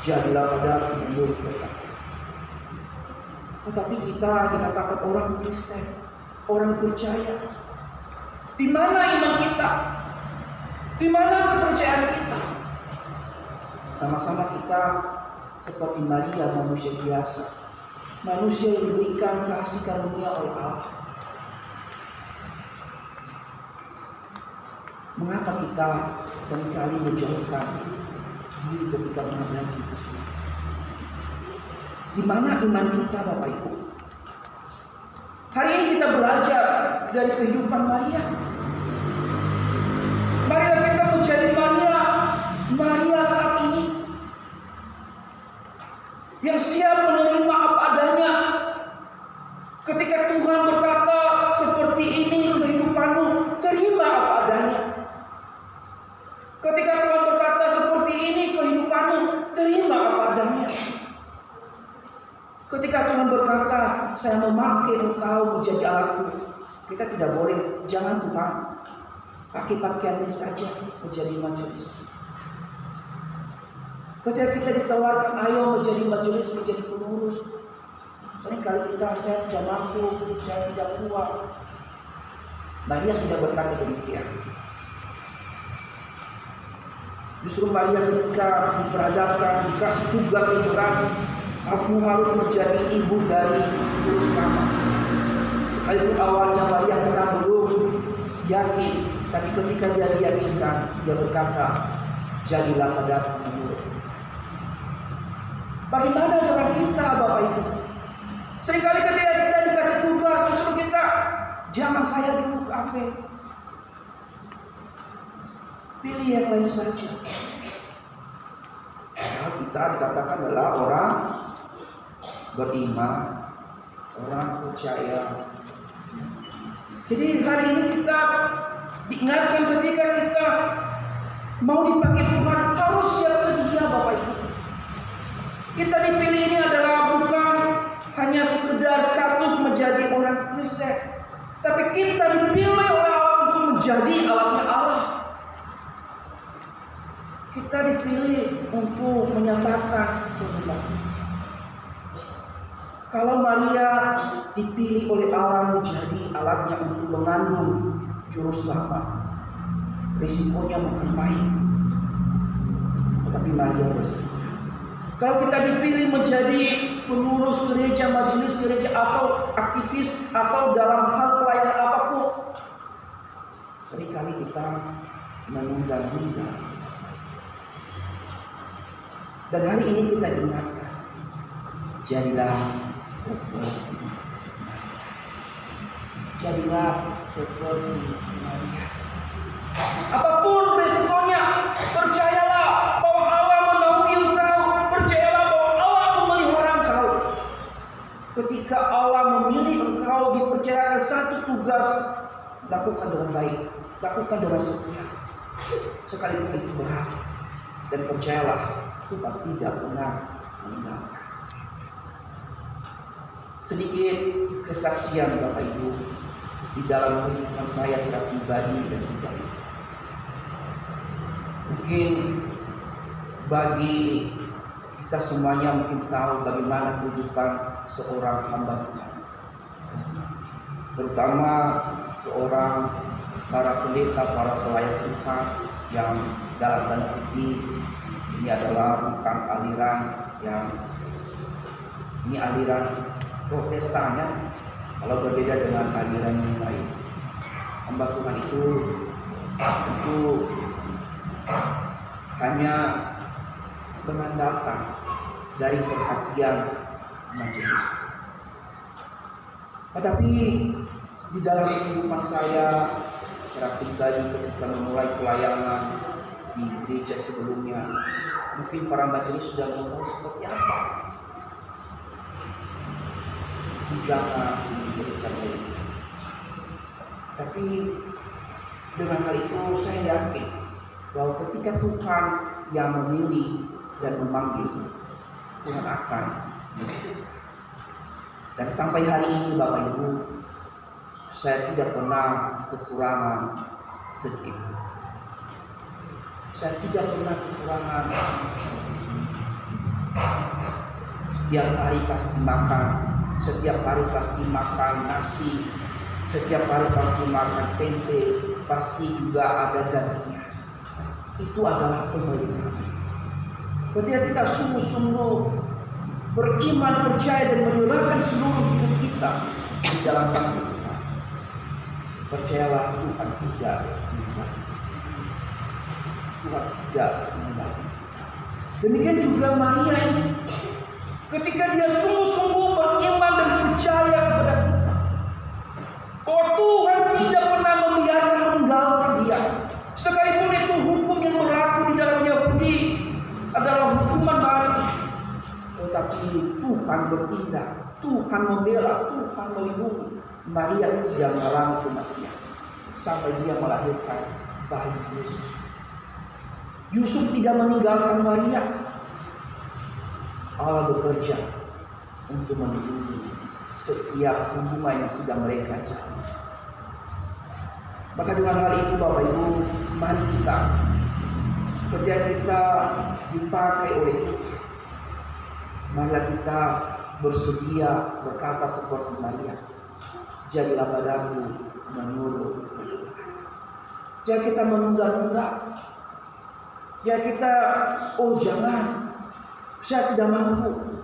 jadilah padaku menurut perkataanmu. Tetapi kita dikatakan orang Kristen, orang percaya. Di mana iman kita? Di mana kepercayaan kita? Sama-sama kita seperti Maria, manusia biasa, manusia yang diberikan kasih karunia oleh Allah. Mengapa kita seringkali menjauhkan diri ketika menghadapi kesulitan? Di mana iman kita, Bapak Ibu? Hari ini kita belajar dari kehidupan Maria. Marilah kita menjadi Maria saat ini yang siap menerima apa adanya. Ketika Tuhan berkata seperti ini kehidupanmu, terima apa adanya. Ketika Tuhan berkata seperti ini kehidupanmu, terima apa adanya. Ketika Tuhan berkata, saya memakai engkau menjadi alatku, kita tidak boleh, jangan Tuhan, pakai pakaian ini saja menjadi majelis. Ketika kita ditawarkan, ayo menjadi majelis, menjadi pengurus, seringkali saya tidak mampu, saya tidak kuat. Maria tidak berkata demikian. Justru Maria ketika diperhadapkan, dikasih tugas yang berat, aku harus menjadi ibu dari juru selamat. Sekalipun awalnya Maria kena belum yakin, tapi ketika dia diyakinkan, dia berkata, jadilah padaku menurut. Bagaimana dengan kita, Bapak Ibu? Seringkali ketika kita dikasih tugas, justru kita, jangan saya dulu kafe, pilih yang lain saja. Nah, kita dikatakan adalah orang beriman, orang percaya. Jadi hari ini kita diingatkan ketika kita mau dipakai Tuhan, harus siap sedia, Bapak Ibu. Kita dipilih ini adalah bukan hanya sekedar status menjadi orang Kristen, tapi kita dipilih oleh Allah untuk menjadi alatnya Allah. Kita dipilih untuk menyatakan kehendak. Kalau Maria dipilih oleh Allah menjadi alatnya untuk mengandung juru selamat, risikonya bukan main. Tetapi Maria bersedia. Kalau kita dipilih menjadi pengurus gereja, majelis gereja, atau aktivis, atau dalam hal pelayanan apapun, seringkali kita menunda-nunda. Dan hari ini kita diingatkan, jadilah seperti Maria. Apapun resikonya, percayalah bahwa Allah menaungi engkau, percayalah bahwa Allah memelihara engkau. Ketika Allah memilih engkau dipercayakan satu tugas, lakukan dengan baik, lakukan dengan setia, sekalipun itu berat. Dan percayalah, Tuhan tidak pernah meninggalkan. Sedikit kesaksian Bapak Ibu di dalam kehidupan saya secara pribadi dan juga istri. Mungkin bagi kita semuanya mungkin tahu bagaimana kehidupan seorang hamba Tuhan, terutama seorang para pendeta, para pelayan Tuhan yang dalam tanda petik ini adalah bukan aliran yang ini aliran Protestannya, kalau berbeda dengan aliran yang lain. Hamba Tuhan itu hanya mengandalkan dari perhatian majelis. Tetapi di dalam kehidupan saya secara pribadi ketika memulai pelayanan di gereja sebelumnya, mungkin para majelis sudah tahu seperti apa tunjangan yang diberikan oleh Tuhan. Tapi dengan hal itu saya yakin bahwa ketika Tuhan yang memilih dan memanggil, Tuhan akan mencukupkan. Dan sampai hari ini Bapak Ibu, saya tidak pernah kekurangan sedikit. Saya tidak pernah kekurangan. Setiap hari pasti makan. Setiap hari pasti makan nasi. Setiap hari pasti makan tempe. Pasti juga ada dagingnya. Itu adalah pemeliharaan. Ketika kita sungguh-sungguh beriman, percaya dan menyerahkan seluruh hidup kita di dalam tangan Tuhan, percayalah Tuhan tidak meninggalkan. Tuhan tidak meninggalkan. Demikian juga Maria ini, ketika dia sungguh-sungguh beriman dan percaya kepada Tuhan, bahwa Tuhan tidak pernah membiarkan meninggalkan dia, sekalipun itu hukum yang berlaku di dalam Yahudi adalah hukuman mati, tetapi Tuhan bertindak, Tuhan membela, Tuhan melindungi. Maria tidak mengalami kematian sampai dia melahirkan bayi Yesus. Yusuf tidak meninggalkan Maria. Allah bekerja untuk melindungi setiap hubungan yang sudah mereka jalani. Maka dengan hal itu Bapak Ibu, mari kita, ketika kita dipakai oleh Tuhan, marilah kita bersedia berkata seperti Maria, jadilah padaku menurut kebutuhan. Jangan kita menunda-nunda. Ya kita, oh jangan, saya tidak mampu.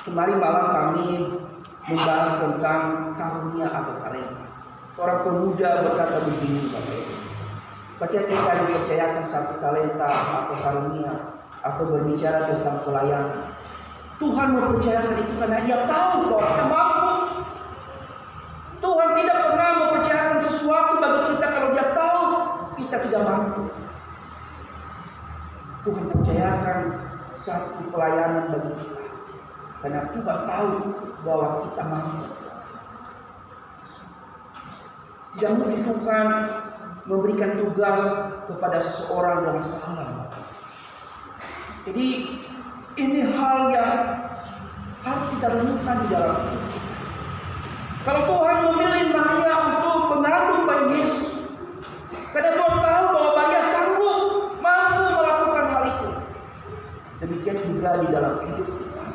Kemarin malam kami membahas tentang karunia atau talenta. Seorang pemuda berkata begini, Bapak Ibu, ketika kita dipercayakan satu talenta atau karunia atau berbicara tentang pelayanan, Tuhan mempercayakan itu karena Dia tahu bahwa kita mampu. Tuhan tidak pernah mempercayakan sesuatu bagi kita kalau Dia tahu kita tidak mampu. Tuhan percayakan satu pelayanan bagi kita karena Tuhan tahu bahwa kita mampu. Tidak mungkin Tuhan memberikan tugas kepada seseorang dengan salah. Jadi ini hal yang harus kita renungkan di dalam hidup kita. Kalau Tuhan memilih Maria untuk mengandung bayi Yesus, karena Tuhan tahu bahwa Maria sanggup, mampu melakukan hal itu. Demikian juga di dalam hidup kita.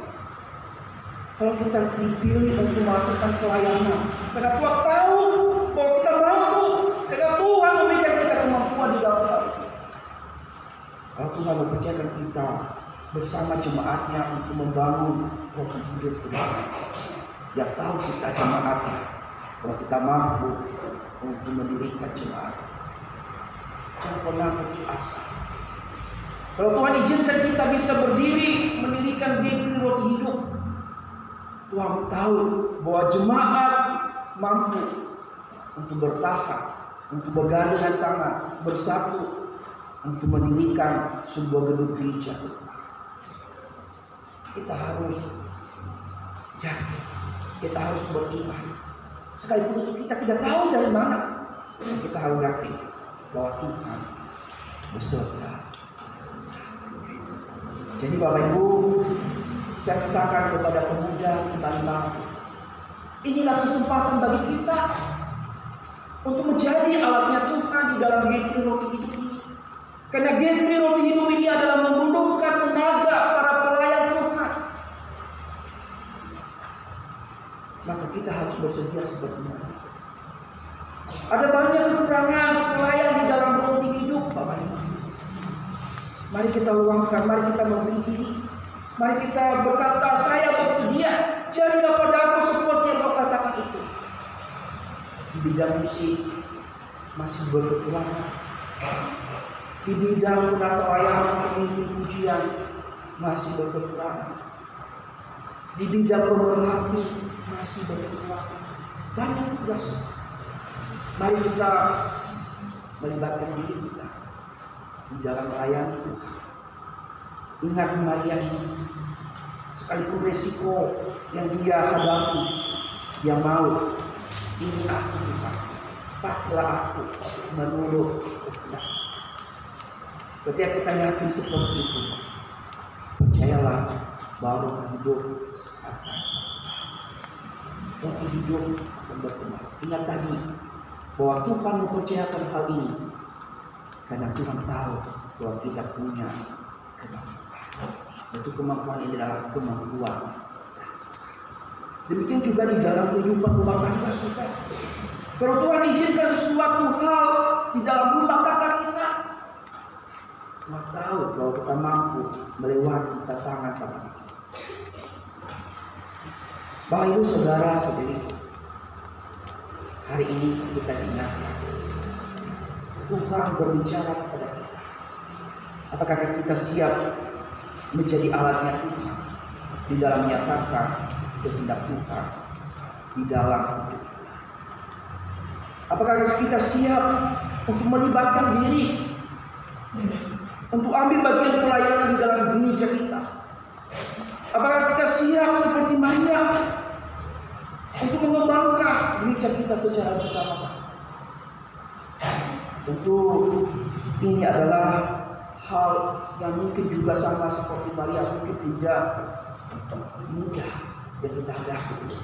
Kalau kita dipilih untuk melakukan pelayanan, karena Tuhan tahu bahwa kita mampu, karena Tuhan memberikan kita kemampuan di dalam hal itu. Kalau Tuhan mempercayakan kita bersama jemaatnya untuk membangun roti hidup kita, Dia tahu kita jemaatnya, bahwa kita mampu untuk mendirikan jemaat. Jangan pernah putus asa. Kalau Tuhan izinkan kita bisa berdiri mendirikan GKRI Roti Hidup, Tuhan tahu bahwa jemaat mampu untuk bertahan, untuk bergandengan tangan, bersatu untuk mendirikan sebuah gedung gereja. Kita harus yakin, kita harus beriman. Sekalipun kita tidak tahu dari mana, kita harus yakin bahwa Tuhan beserta. Jadi Bapak Ibu, saya katakan kepada pemuda kembali malam, inilah kesempatan bagi kita untuk menjadi alatnya Tuhan di dalam GKRI Roti Hidup ini. Karena GKRI Roti Hidup ini adalah menumbuhkan tenaga para pelayan Tuhan. Maka kita harus bersedia seperti ini. Ada banyak kekurangan pelayan di dalam roti hidup, Bapak Ibu. Mari kita luangkan, mari kita memberi diri. Mari kita berkata, saya bersedia, jadilah padaku seperti yang kau katakan itu. Di bidang musik masih berkekurangan. Di bidang penata layanan pemimpin pujian masih berkekurangan. Di bidang pemerhati masih berkekurangan. Banyak tugas. Mari kita melibatkan diri kita di dalam melayani Tuhan. Ingat Maria ini, sekalipun resiko yang dia hadapi, dia mau, ini aku Tuhan, pakailah aku menurut kehendak. Ketika kita yakin seperti itu, percayalah bahwa roti hidup akan roti hidup akan berkembang. Ingat tadi bahwa Tuhan mempercayakan hal ini karena Tuhan tahu bahwa kita punya kemampuan. Tentu kemampuan ini adalah kemampuan. Demikian juga di dalam kehidupan rumah tangga kita. Kalau Tuhan izinkan sesuatu hal di dalam rumah tangga kita, Tuhan tahu bahwa kita mampu melewati tantangan-tantangan itu. Bapak Ibu Saudara saudari, hari ini kita diingatkan Tuhan berbicara kepada kita. Apakah kita siap menjadi alatnya Tuhan di dalam menyatakan kehendak Tuhan di dalam hidup kita? Apakah kita siap untuk melibatkan diri untuk ambil bagian pelayanan di dalam gereja kita? Apakah kita siap seperti Maria untuk mengembangkan gereja kita secara bersama-sama? Tentu ini adalah hal yang mungkin juga sama seperti Maria, mungkin tidak mudah yang kita hadapi,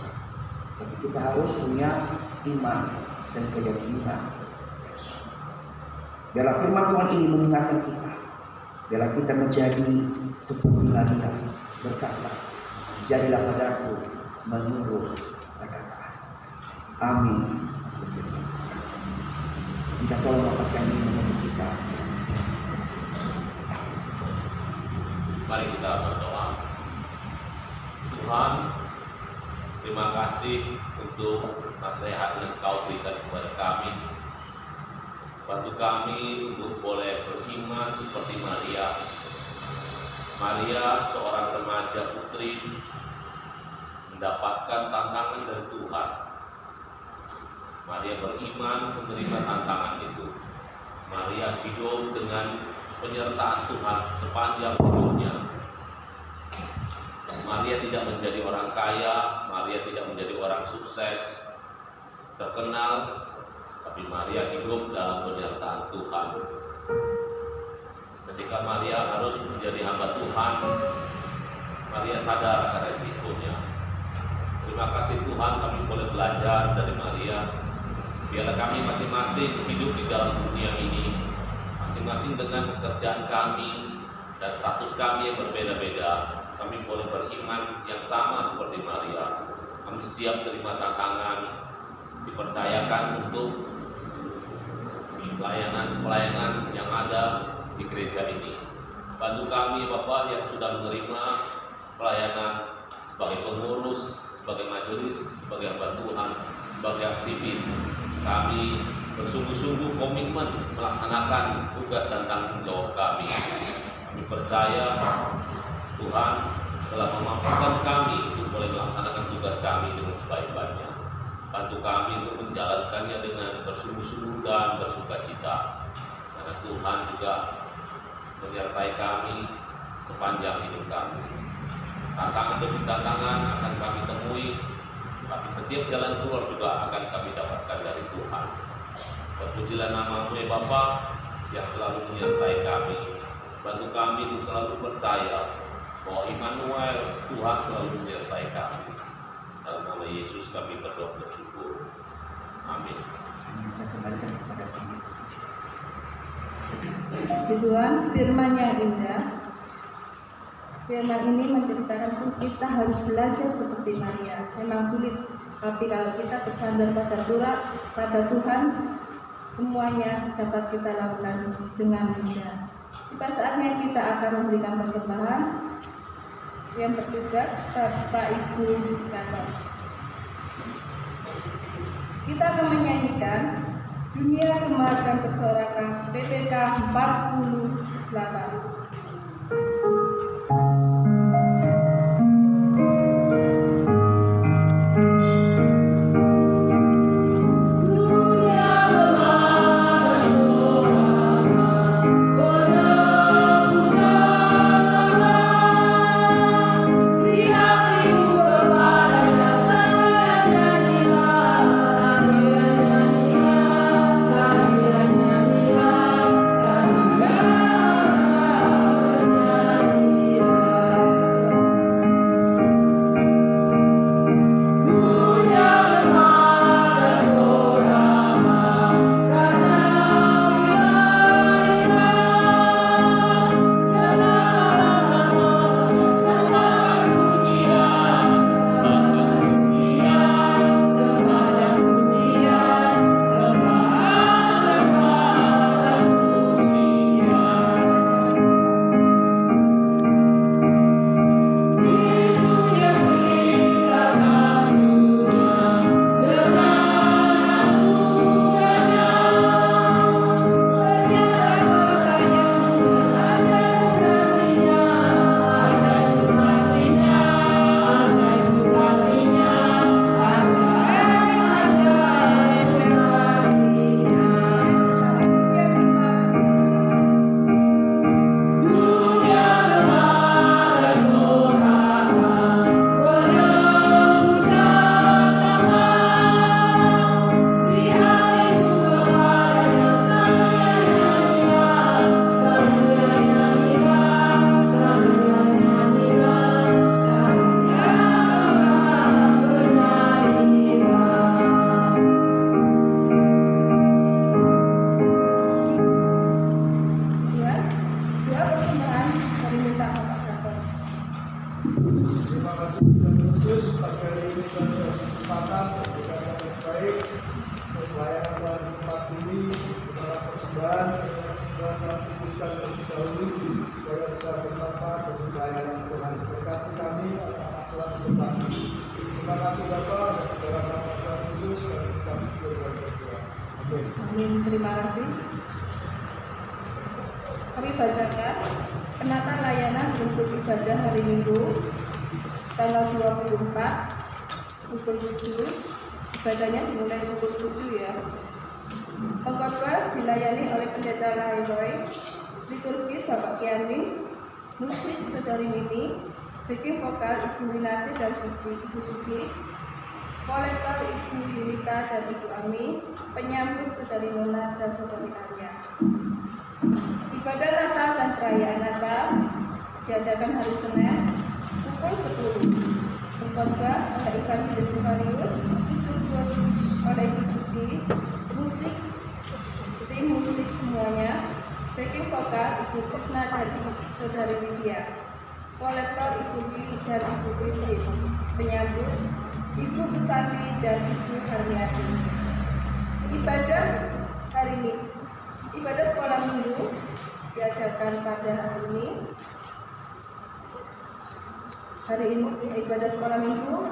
tapi kita harus punya iman dan keyakinan. Biarlah firman Tuhan ini mengingatkan kita, biarlah kita menjadi seperti Maria berkata, jadilah padaku menurut perkataan. Amin. Itu firman Tuhan. Kita tolong Bapak kami menuntut kita. Mari kita berdoa. Tuhan, terima kasih untuk nasihat yang Kau berikan kepada kami. Bantu kami untuk boleh beriman seperti Maria. Maria, seorang remaja putri, mendapatkan tantangan dari Tuhan. Maria beriman menerima tantangan itu. Maria hidup dengan penyertaan Tuhan sepanjang hidupnya. Maria tidak menjadi orang kaya, Maria tidak menjadi orang sukses, terkenal, tapi Maria hidup dalam penyertaan Tuhan. Ketika Maria harus menjadi hamba Tuhan, Maria sadar akan resikonya. Terima kasih Tuhan, kami boleh belajar dari Maria. Biarlah kami masing-masing hidup di dalam dunia ini, masing-masing dengan pekerjaan kami dan status kami yang berbeda-beda, kami boleh beriman yang sama seperti Maria. Kami siap terima tantangan, dipercayakan untuk pelayanan yang ada di gereja ini. Bantu kami Bapak yang sudah menerima pelayanan sebagai pengurus, sebagai majelis, sebagai hamba Tuhan, sebagai aktivis. Kami bersungguh-sungguh komitmen melaksanakan tugas dan tanggung jawab kami. Kami percaya Tuhan telah memampukan kami untuk boleh melaksanakan tugas kami dengan sebaik-baiknya. Bantu kami untuk menjalankannya dengan bersungguh-sungguh dan bersukacita. Karena Tuhan juga menyertai kami sepanjang hidup kami. Tantangan demi tantangan akan kami temui, tapi setiap jalan keluar juga akan kami dapatkan dari Tuhan. Terpujilah nama-Mu ya Bapa yang selalu menyertai kami. Bantu kami untuk selalu percaya bahwa Immanuel, Tuhan selalu menyertai kami. Dalam nama Yesus kami berdoa bersyukur. Amin. Saya kembalikan kepada kami. Puji Tuhan, firman yang indah. Firman ini menceritakan kita harus belajar seperti Maria. Memang sulit, tapi kalau kita bersandar pada Tuhan, semuanya dapat kita lakukan dengan mudah. Tiba saatnya kita akan memberikan persembahan. Yang bertugas Bapak Ibu Gatot. Kita akan menyanyikan Dunia Gemar dan Bersorakan PPK 48. Yesus, pagi hari ini Tuhan kesempatan memberikan yang baik untuk pelayanan Tuhan di tempat ini, dalam persembahan Tuhan kuduskan terlebih dahulu supaya bisa bermanfaat bagi pelayanan Tuhan. Berkati kami, anak Tuhan berkati. Terima kasih Bapa, dan dalam nama Tuhan Yesus kami berdoa. Amin. Amin. Terima kasih. Kami bacakan penata layanan untuk ibadah hari Minggu tanggal 24 pukul 7. Ibadahnya dimulai pukul 7 ya. Pengkhotbah dilayani oleh Pendeta Roy, liturgis Bapak Kiamin, musik Saudari Mimi, backing vokal Ibu Winarsi dan Ibu Suci, kolektor Ibu Yunita dan Ibu Ami, penyambut Saudari Nona dan Saudari Arya. Ibadah Natal dan perayaan Natal diadakan hari Senin pukul 10. Pengkhotbah oleh Evangelis Marius, liturgis oleh Ibu Suci, musik tim musik semuanya, backing vokal Ibu Krisna dan Ibu Saudari Lydia, kolektor Ibu Wi dan Ibu Kristi, penyambut Ibu Susanti dan Ibu Harniati. Ibadah hari ini, ibadah sekolah minggu diadakan pada hari ini ibadah sekolah minggu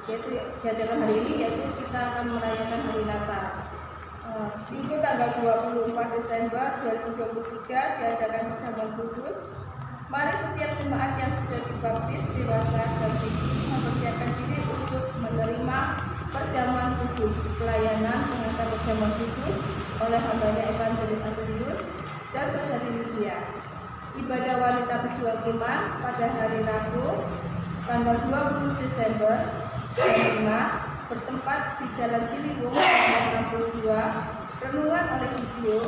yaitu diadakan hari ini, yaitu kita akan merayakan hari Natal. Minggu tanggal 24 Desember 2023 diadakan perjamuan kudus. Mari setiap jemaat yang sudah dibaptis dewasa dan tinggi mempersiapkan diri untuk menerima perjamuan kudus, pelayanan pengantar perjamuan kudus oleh hambanya Evangelis Antonius dan Saudari Lydia. Ibadah wanita pejuang iman pada hari Rabu tanggal 20 Desember jam 5 bertempat di Jalan Ciliwung nomor 62, renungan oleh Gisio,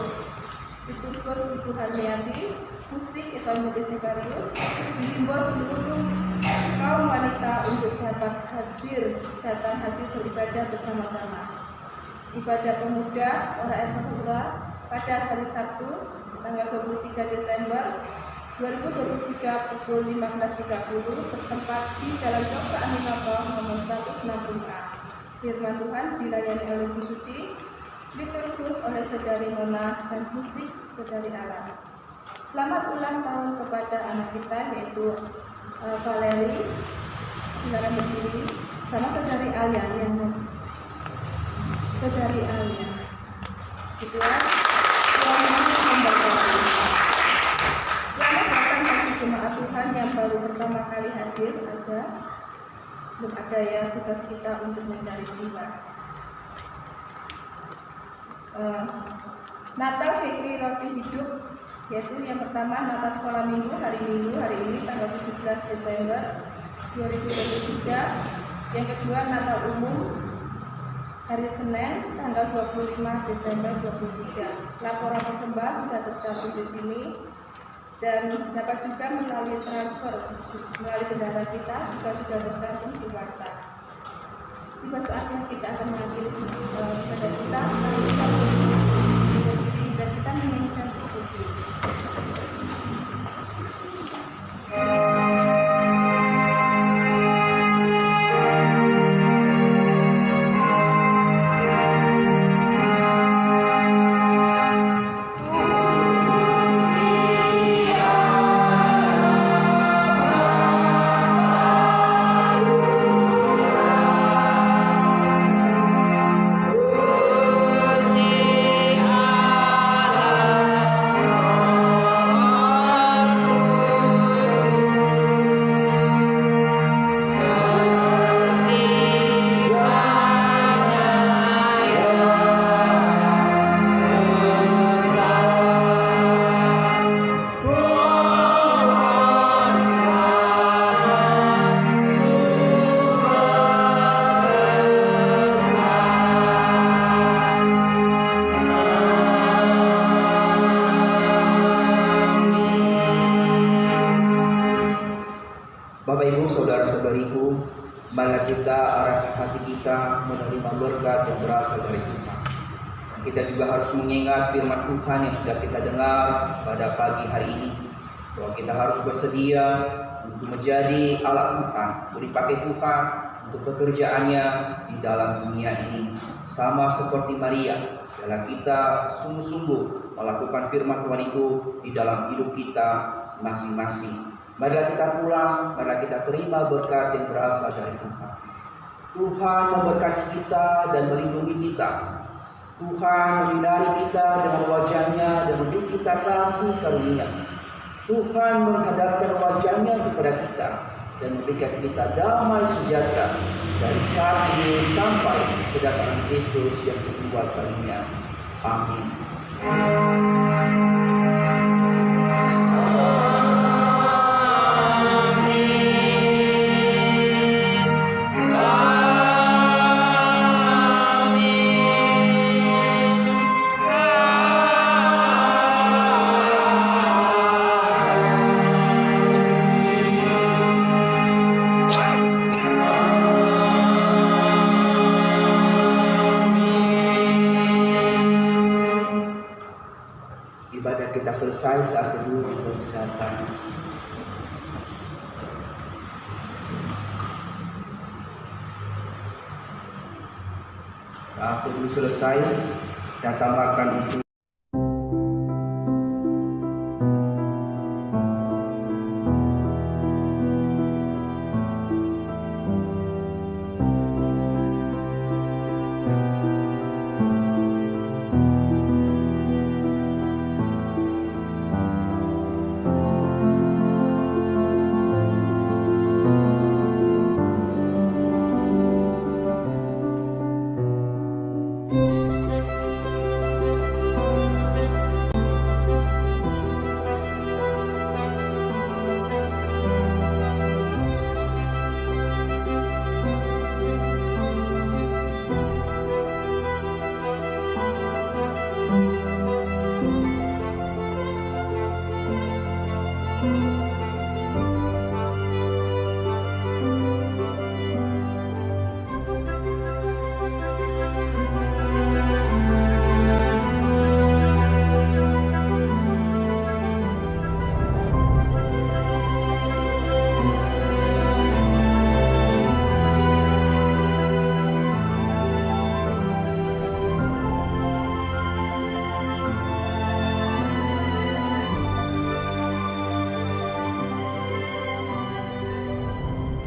liturgis Ibu Harniati, musik Evangelis Evarius, dihimbau seluruh kaum wanita untuk dapat datang hadir beribadah bersama-sama. Ibadah pemuda Ora Ermahura pada hari Sabtu tanggal 23 Desember 2023 pukul 15.30 bertempat di Jalan Cokro Aminoto nomor 160A. Firman Tuhan dilayani oleh Bu Suci, liturgus oleh Saudari Nona dan musik Saudari Alam. Selamat ulang tahun kepada anak kita yaitu Valeri, silakan berdiri, sama Saudari Alia Saudari Alia. Gitu ya. Tuhan Yesus memberkati. Selamat datang bagi jemaat Tuhan yang baru pertama kali hadir. Belum ada ya, tugas kita untuk mencari jiwa. Natal Fikri Roti Hidup, yaitu yang pertama Natal Sekolah Minggu hari ini tanggal 17 Desember 2023. Yang kedua Natal Umum hari Senin tanggal 25 Desember 2023. Laporan persembahan sudah tercantum di sini dan dapat juga melalui transfer melalui bendahara kita juga sudah tercantum di warta. Tiba saatnya kita akan mengakhiri ibadah kita, dan kita menyanyikan syukur. Bapak Ibu saudara-saudariku, marilah kita arahkan hati kita menerima berkat yang berasal dari Tuhan. Kita juga harus mengingat firman Tuhan yang sudah kita dengar pada pagi hari ini, bahwa kita harus bersedia untuk menjadi alat Tuhan, untuk dipakai Tuhan untuk pekerjaannya di dalam dunia ini. Sama seperti Maria, bila kita sungguh-sungguh melakukan firman Tuhan itu di dalam hidup kita masing-masing. Marilah kita pulang, marilah kita terima berkat yang berasal dari Tuhan. Tuhan memberkati kita dan melindungi kita. Tuhan menyinari kita dengan wajah-Nya dan memberi kita kasih karunia. Tuhan menghadapkan wajah-Nya kepada kita dan memberikan kita damai sejahtera dari saat ini sampai kedatangan Kristus yang kedua kalinya. Amin. Ibadah kita selesai, saat teduh dipersilakan. Saat teduh selesai, saya tambahkan untuk